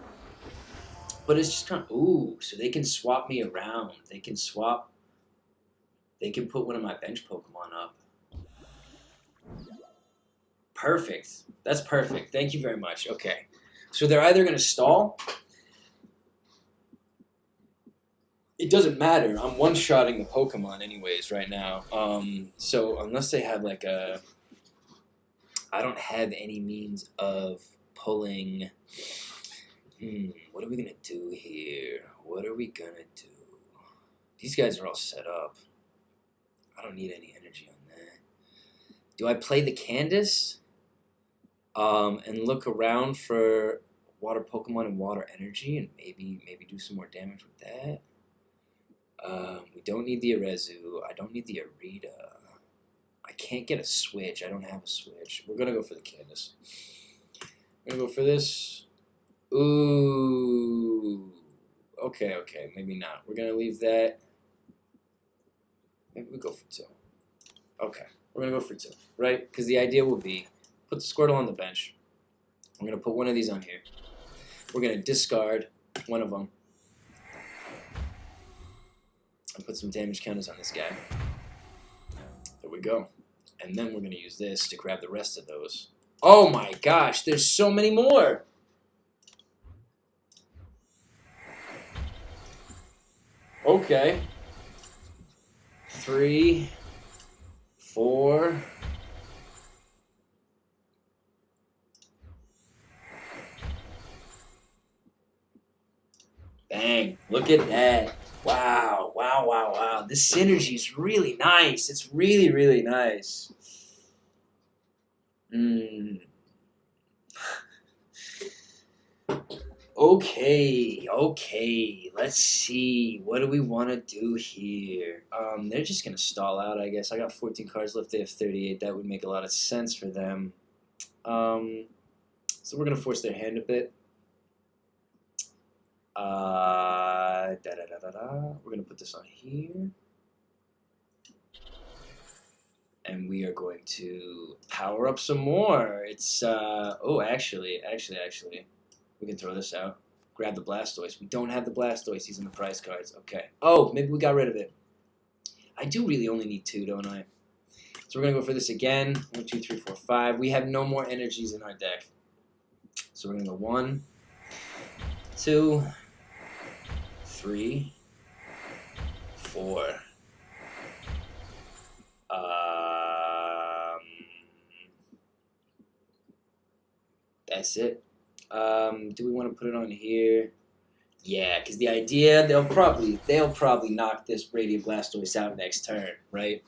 it's just kind of, ooh, so they can swap me around. They can put one of my bench Pokemon up. Perfect. That's perfect. Thank you very much. Okay. So they're either going to stall it doesn't matter. I'm one-shotting the Pokemon anyways right now. So unless they have like a... I don't have any means of pulling... what are we going to do here? What are we going to do? These guys are all set up. I don't need any energy on that. Do I play the Candace? And look around for water Pokemon and water energy and maybe do some more damage with that. We don't need the Arezu. I don't need the Arita. I can't get a switch. I don't have a switch. We're going to go for the Candace. We're going to go for this. Ooh. Okay. Maybe not. We're going to leave that. Maybe we go for 2. Okay. We're going to go for 2, right? Because the idea will be put the Squirtle on the bench. We're going to put one of these on here. We're going to discard one of them. And put some damage counters on this guy. There we go. And then we're going to use this to grab the rest of those. Oh my gosh, there's so many more! Okay. 3, 4... Bang. Look at that. Wow. This synergy is really nice. It's really, really nice. Okay. Let's see. What do we want to do here? They're just going to stall out, I guess. I got 14 cards left. They have 38. That would make a lot of sense for them. So we're going to force their hand a bit. We're going to put this on here. And we are going to power up some more. It's, actually. We can throw this out. Grab the Blastoise. We don't have the Blastoise. He's in the prize cards. Okay. Oh, maybe we got rid of it. I do really only need 2, don't I? So we're going to go for this again. 1, 2, 3, 4, 5. We have no more energies in our deck. So we're going to go 1, 2, 3, 4. That's it. Do we want to put it on here? Yeah, because the idea they'll probably knock this Radiant Blastoise out next turn, right?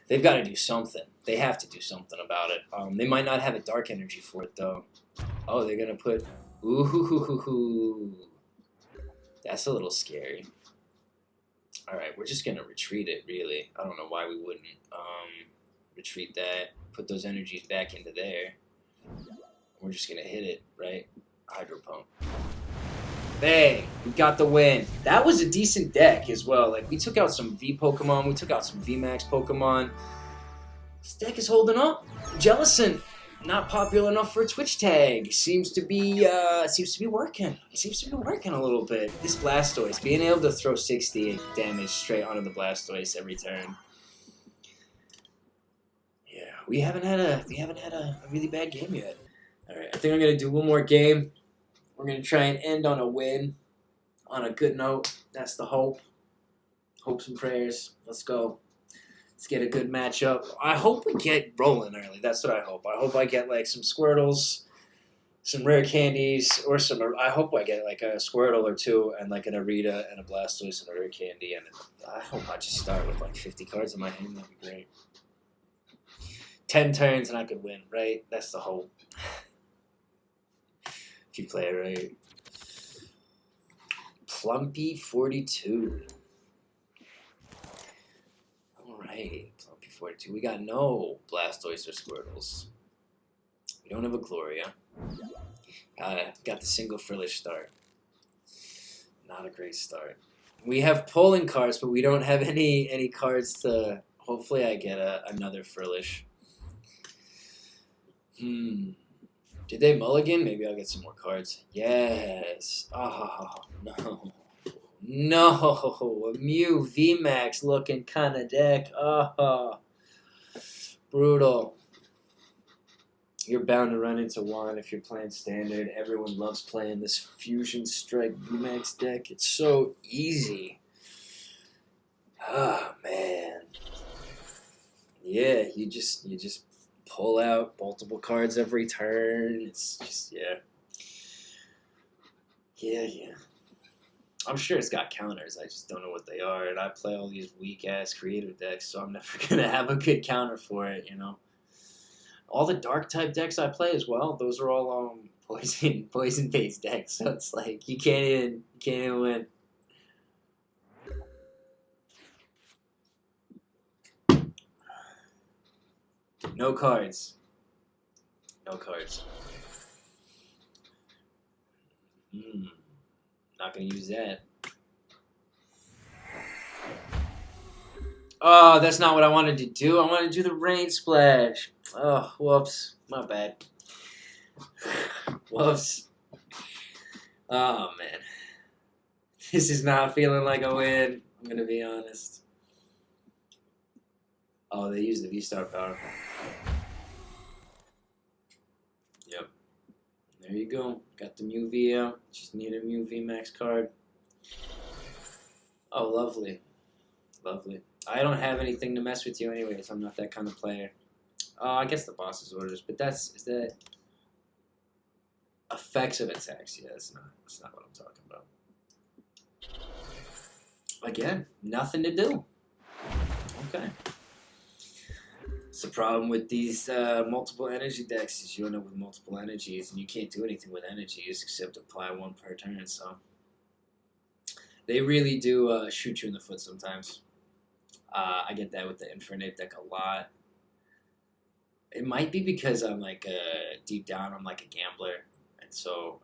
They've got to do something. They have to do something about it. They might not have a dark energy for it though. Oh, they're gonna put. Ooh, that's a little scary. All right, we're just gonna retreat it. Really, I don't know why we wouldn't retreat that. Put those energies back into there. We're just gonna hit it, right? Hydro Pump. Bang! We got the win. That was a decent deck as well. Like, we took out some V Pokemon. We took out some VMAX Pokemon. This deck is holding up. Jellicent, not popular enough for a Twitch tag. Seems to be working. It seems to be working a little bit. This Blastoise, being able to throw 60 damage straight onto the Blastoise every turn. Yeah, we haven't had a really bad game yet. All right, I think I'm gonna do one more game. We're going to try and end on a win, on a good note. That's the hope. Hopes and prayers. Let's go. Let's get a good matchup. I hope we get rolling early. That's what I hope. I hope I get like some Squirtles, some rare candies, or some. I hope I get like a Squirtle or 2 and like an Arita and a Blastoise and a rare candy. And I hope I just start with like 50 cards in my hand. That'd be great. 10 turns and I could win, right? That's the hope. You play it right. Plumpy 42. Alright, Plumpy 42. We got no Blastoise or Squirtles. We don't have a Gloria. Got the single frillish start. Not a great start. We have pulling cards, but we don't have any cards to... Hopefully I get another frillish. Did they mulligan? Maybe I'll get some more cards. Yes. Oh, no. No. A Mew VMAX looking kind of deck. Oh, brutal. you're bound to run into one if you're playing standard. Everyone loves playing this Fusion Strike VMAX deck. It's so easy. Oh man. Yeah, you just pull out multiple cards every turn. It's just yeah. I'm sure it's got counters. I just don't know what they are. And I play all these weak ass creative decks, so I'm never gonna have a good counter for it, you know. All the dark type decks I play as well, those are all poison based decks. So it's like you can't even win. No cards. No cards. Not gonna use that. Oh, that's not what I wanted to do. I wanted to do the rain splash. Oh, whoops. My bad. Whoops. Oh, man. This is not feeling like a win. I'm going to be honest. Oh, they used the V-Star power. Yep. There you go. Got the Mew V out. Just need a Mew VMAX card. Oh, lovely. Lovely. I don't have anything to mess with you anyways. I'm not that kind of player. Oh, I guess the boss's orders, but is that effects of attacks? Yeah, that's not what I'm talking about. Again, nothing to do. Okay. It's the problem with these multiple energy decks is you end up with multiple energies, and you can't do anything with energies except apply one per turn. So they really do shoot you in the foot sometimes. I get that with the Infinite deck a lot. It might be because I'm like deep down I'm like a gambler, and so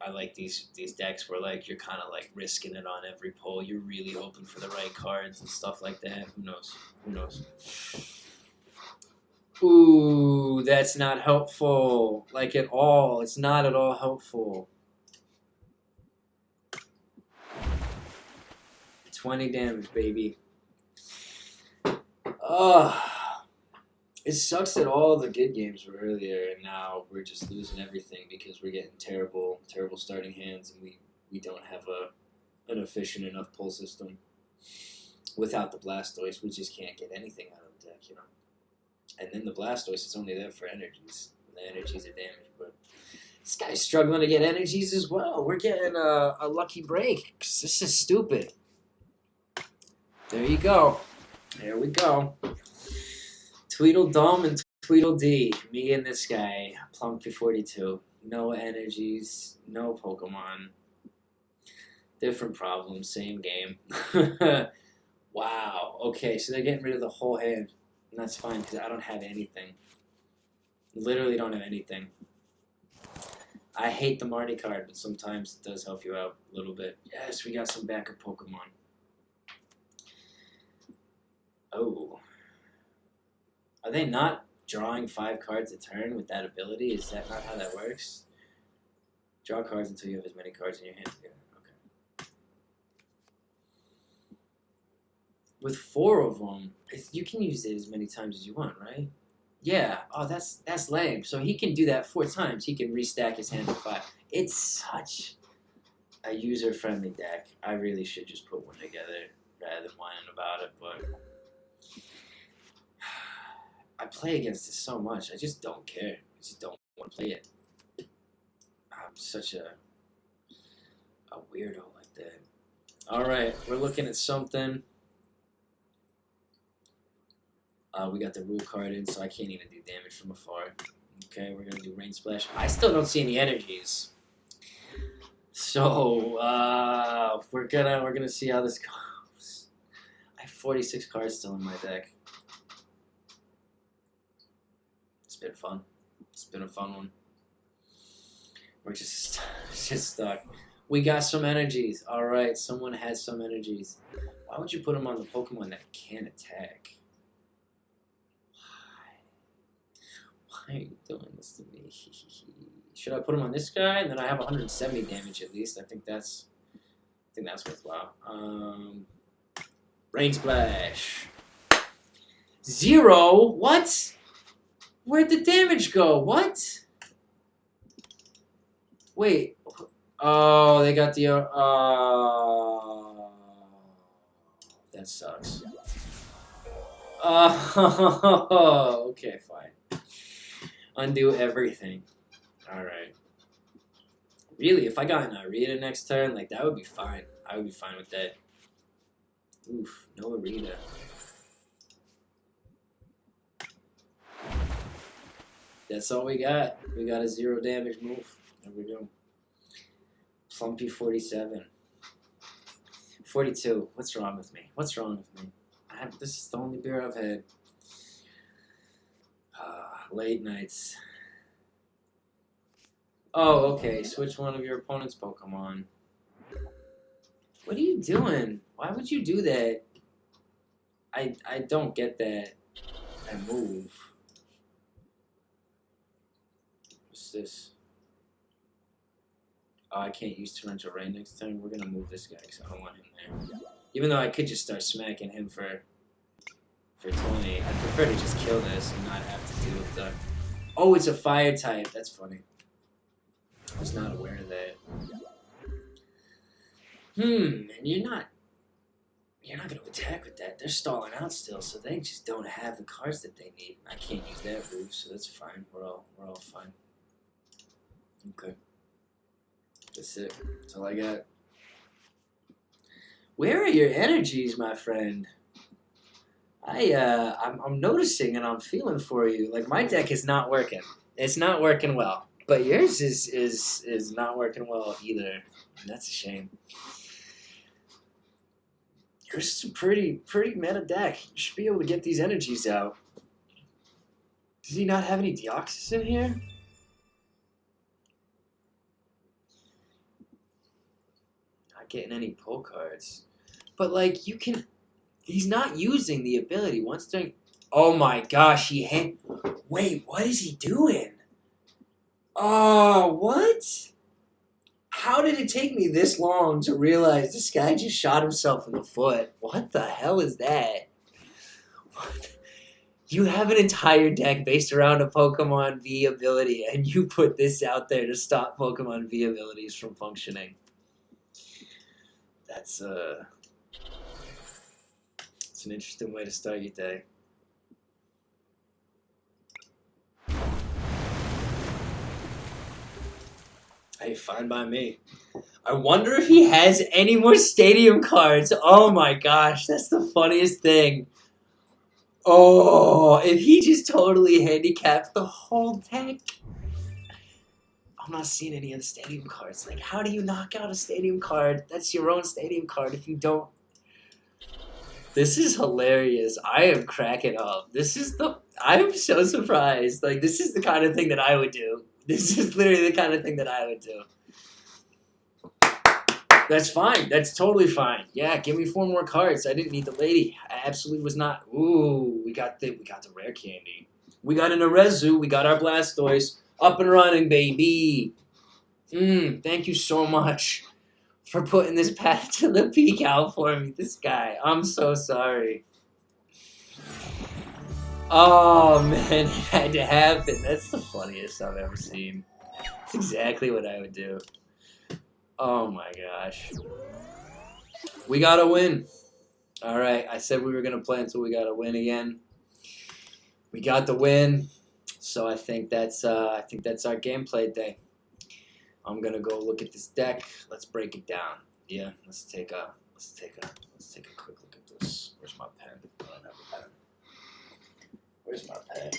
I like these decks where like you're kind of like risking it on every pull. You're really hoping for the right cards and stuff like that. Who knows? Who knows? Ooh, that's not helpful. Like at all. It's not at all helpful. 20 damage, baby. It sucks that all the good games were earlier, and now we're just losing everything because we're getting terrible starting hands, and we don't have an efficient enough pull system. Without the Blastoise, we just can't get anything out of the deck, you know. And then the Blastoise is only there for energies, and the energies are damaged. But this guy's struggling to get energies as well. We're getting a lucky break because this is stupid. There you go. There we go. Tweedledum and Tweedledee. Me and this guy. Plumpy42. No energies. No Pokemon. Different problem. Same game. Wow. Okay, so they're getting rid of the whole hand. And that's fine because I don't have anything. Literally don't have anything. I hate the Marty card, but sometimes it does help you out a little bit. Yes, we got some backup Pokemon. Oh. Are they not drawing 5 cards a turn with that ability? Is that not how that works? Draw cards until you have as many cards in your hand together. Okay. With 4 of them, you can use it as many times as you want, right? Yeah. Oh, that's lame. So he can do that 4 times. He can restack his hand to 5. It's such a user-friendly deck. I really should just put one together rather than whining about it, but I play against it so much. I just don't care. I just don't want to play it. I'm such a weirdo like that. Alright, we're looking at something. We got the rule card in, so I can't even do damage from afar. Okay, we're going to do Rain Splash. I still don't see any energies. So, we're gonna see how this goes. I have 46 cards still in my deck. It's been fun. It's been a fun one. We're just stuck. We got some energies. All right, someone has some energies. Why would you put them on the Pokemon that can't attack? Why are you doing this to me? Should I put him on this guy? And then I have 170 damage at least. I think that's worthwhile. Rain Splash. 0? What? Where'd the damage go? What? Wait. Oh, they got the... that sucks. Oh, okay, fine. Undo everything. Alright. Really, if I got an Arita next turn, like, that would be fine. I would be fine with that. Oof, no Arita. That's all we got. We got a 0 damage move. There we go. Plumpy 47. 42. What's wrong with me? What's wrong with me? This is the only beer I've had. Late nights. Oh, okay. Switch one of your opponent's Pokemon. What are you doing? Why would you do that? I don't get that move. What's this? Oh, I can't use Torrential Rain next time. We're gonna move this guy because I don't want him there. Even though I could just start smacking him for 20. I prefer to just kill this and not have to deal with the... Oh, it's a fire type. That's funny. I was not aware of that. And you're not gonna attack with that. They're stalling out still, so they just don't have the cards that they need. I can't use that move, so that's fine. We're all fine. Okay. That's it. That's all I got. Where are your energies, my friend? I'm noticing and I'm feeling for you. Like, my deck is not working. It's not working well. But yours is not working well either. And that's a shame. Yours is a pretty meta deck. You should be able to get these energies out. Does he not have any Deoxys in here? Not getting any pull cards. But, like, you can... He's not using the ability. Once during... Oh my gosh, he hit... Wait, what is he doing? Oh, what? How did it take me this long to realize this guy just shot himself in the foot? What the hell is that? What? You have an entire deck based around a Pokemon V ability, and you put this out there to stop Pokemon V abilities from functioning. That's, It's an interesting way to start your day. Hey, fine by me. I wonder if he has any more stadium cards. Oh my gosh, that's the funniest thing. Oh, if he just totally handicaps the whole deck. I'm not seeing any of the stadium cards. Like, how do you knock out a stadium card? That's your own stadium card if you don't. This is hilarious. I am cracking up. I'm so surprised. Like, this is the kind of thing that I would do. This is literally the kind of thing that I would do. That's fine. That's totally fine. Yeah, give me 4 more cards. I didn't need the lady. I absolutely was not. Ooh, we got the rare candy. We got an Arezu. We got our Blastoise. Up and running, baby. Thank you so much for putting this path to the peak out for me. This guy. I'm so sorry. Oh, man, it had to happen. That's the funniest I've ever seen. That's exactly what I would do. Oh, my gosh. We gotta win. All right, I said we were going to play until we got to win again. We got the win, so I think that's our gameplay day. I'm going to go look at this deck. Let's break it down. Yeah, let's take a quick look at this. Where's my pen? I don't have a pen. Where's my pen?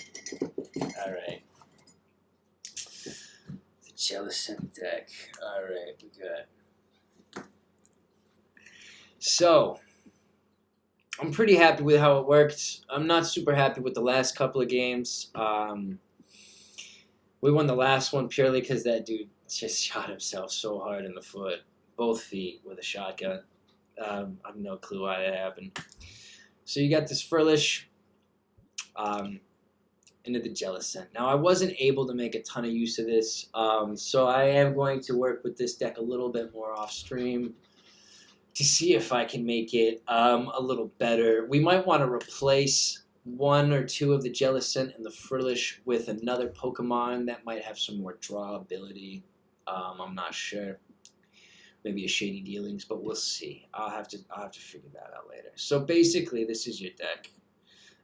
All right. The Jellicent deck. All right, we got. So, I'm pretty happy with how it worked. I'm not super happy with the last couple of games. We won the last one purely because that dude just shot himself so hard in the foot. Both feet with a shotgun. I have no clue why that happened. So you got this Furlish into the Jellicent. Now, I wasn't able to make a ton of use of this, so I am going to work with this deck a little bit more off stream to see if I can make it a little better. We might want to replace one or two of the Jellicent and the Frillish with another Pokemon that might have some more draw ability. I'm not sure. Maybe a Shady Dealings, but we'll see. I'll have to figure that out later. So basically, this is your deck,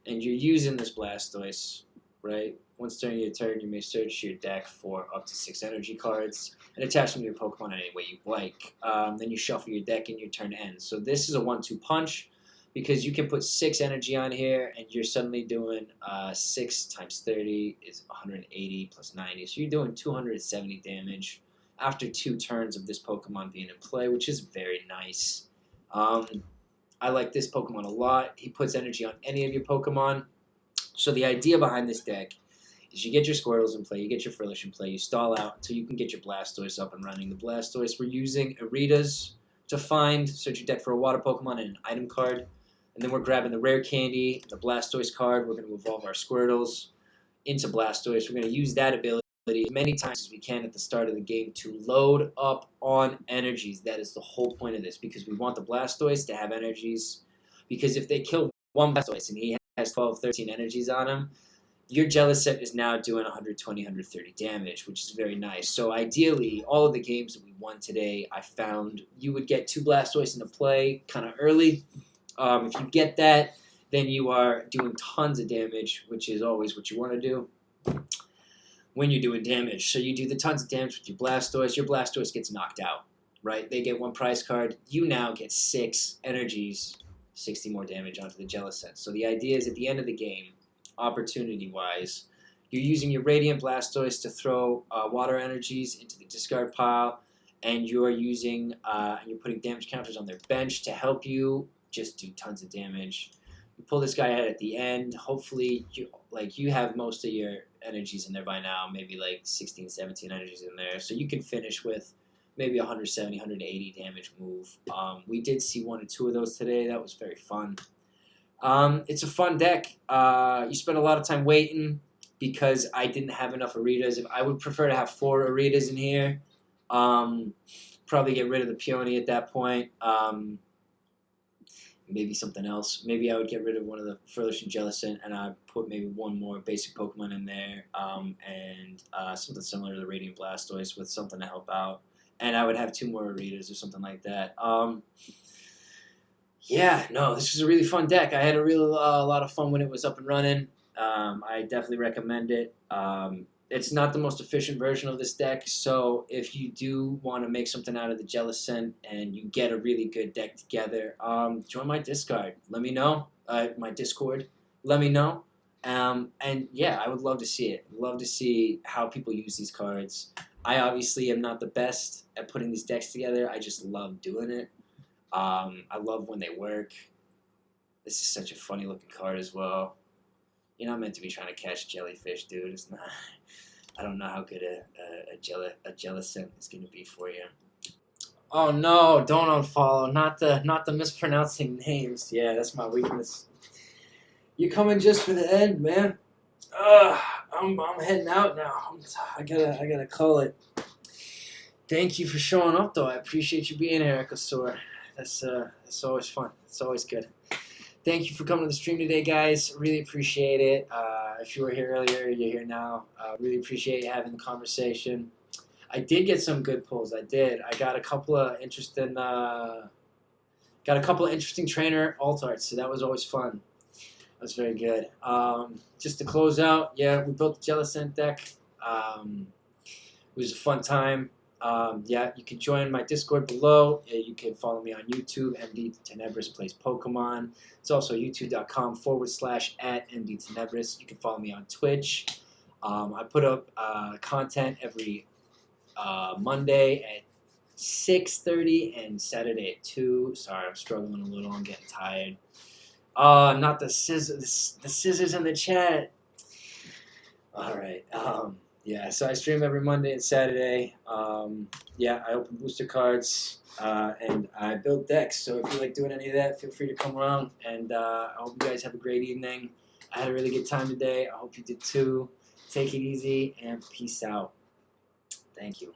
and you're using this Blastoise, right? Once during your turn, you may search your deck for up to 6 energy cards and attach them to your Pokemon any way you like. Then you shuffle your deck and your turn ends. So this is a 1-2 punch because you can put 6 energy on here and you're suddenly doing 6 times 30 is 180 plus 90. So you're doing 270 damage after 2 turns of this Pokemon being in play, which is very nice. I like this Pokemon a lot. He puts energy on any of your Pokemon. So the idea behind this deck is you get your Squirtles in play, you get your Frillish in play, you stall out until you can get your Blastoise up and running. The Blastoise, we're using Aritas to find, search your deck for a water Pokemon and an item card. And then we're grabbing the rare candy, the Blastoise card. We're going to evolve our Squirtles into Blastoise. We're going to use that ability as many times as we can at the start of the game to load up on energies. That is the whole point of this, because we want the Blastoise to have energies. Because if they kill one Blastoise and he has 12, 13 energies on him, your Jellicent is now doing 120, 130 damage, which is very nice. So ideally, all of the games that we won today, I found you would get 2 Blastoise into play kind of early. If you get that, then you are doing tons of damage, which is always what you want to do when you're doing damage. So you do the tons of damage with your Blastoise gets knocked out, right? They get 1 prize card. You now get 6 energies, 60 more damage onto the Jellicent. So the idea is at the end of the game, opportunity-wise, you're using your Radiant Blastoise to throw water energies into the discard pile, and you're using you're putting damage counters on their bench to help you just do tons of damage. You pull this guy out at the end. Hopefully, you have most of your energies in there by now, maybe like 16, 17 energies in there, so you can finish with maybe 170, 180 damage move. We did see 1 or 2 of those today. That was very fun. It's a fun deck. You spend a lot of time waiting because I didn't have enough Aritas. I would prefer to have 4 Aritas in here. Probably get rid of the Peony at that point. Maybe something else. Maybe I would get rid of one of the Frillish and Jellicent, and I'd put maybe 1 more basic Pokemon in there, and something similar to the Radiant Blastoise with something to help out. And I would have 2 more Aritas or something like that. Yeah, no, this was a really fun deck. I had a real lot of fun when it was up and running. I definitely recommend it. It's not the most efficient version of this deck, so if you do want to make something out of the Jellicent and you get a really good deck together, join my Discord. Let me know. My Discord. Let me know. And yeah, I would love to see it. Love to see how people use these cards. I obviously am not the best at putting these decks together. I just love doing it. I love when they work. This is such a funny looking card as well. You're not meant to be trying to catch jellyfish, dude. It's not. I don't know how good a Jellicent is going to be for you. Oh no! Don't unfollow. Not the mispronouncing names. Yeah, that's my weakness. You're coming just for the end, man. I'm heading out now. I gotta call it. Thank you for showing up, though. I appreciate you being here, Echosaur. That's always fun. It's always good. Thank you for coming to the stream today, guys. Really appreciate it. If you were here earlier, you're here now. Really appreciate having the conversation. I did get some good pulls. I did. I got a couple of interesting trainer alt arts, so that was always fun. That was very good. Just to close out, yeah, we built the Jellicent deck. It was a fun time. Yeah, you can join my Discord below. You can follow me on YouTube. MDTenebris plays Pokemon. It's also youtube.com/@MDTenebris. You can follow me on Twitch. I put up content every Monday at 6:30 and Saturday at 2. Sorry, I'm struggling a little. I'm getting tired. Not the scissors. The scissors in the chat. All right. Yeah, so I stream every Monday and Saturday. Yeah, I open booster cards, and I build decks. So if you like doing any of that, feel free to come around. And I hope you guys have a great evening. I had a really good time today. I hope you did too. Take it easy, and peace out. Thank you.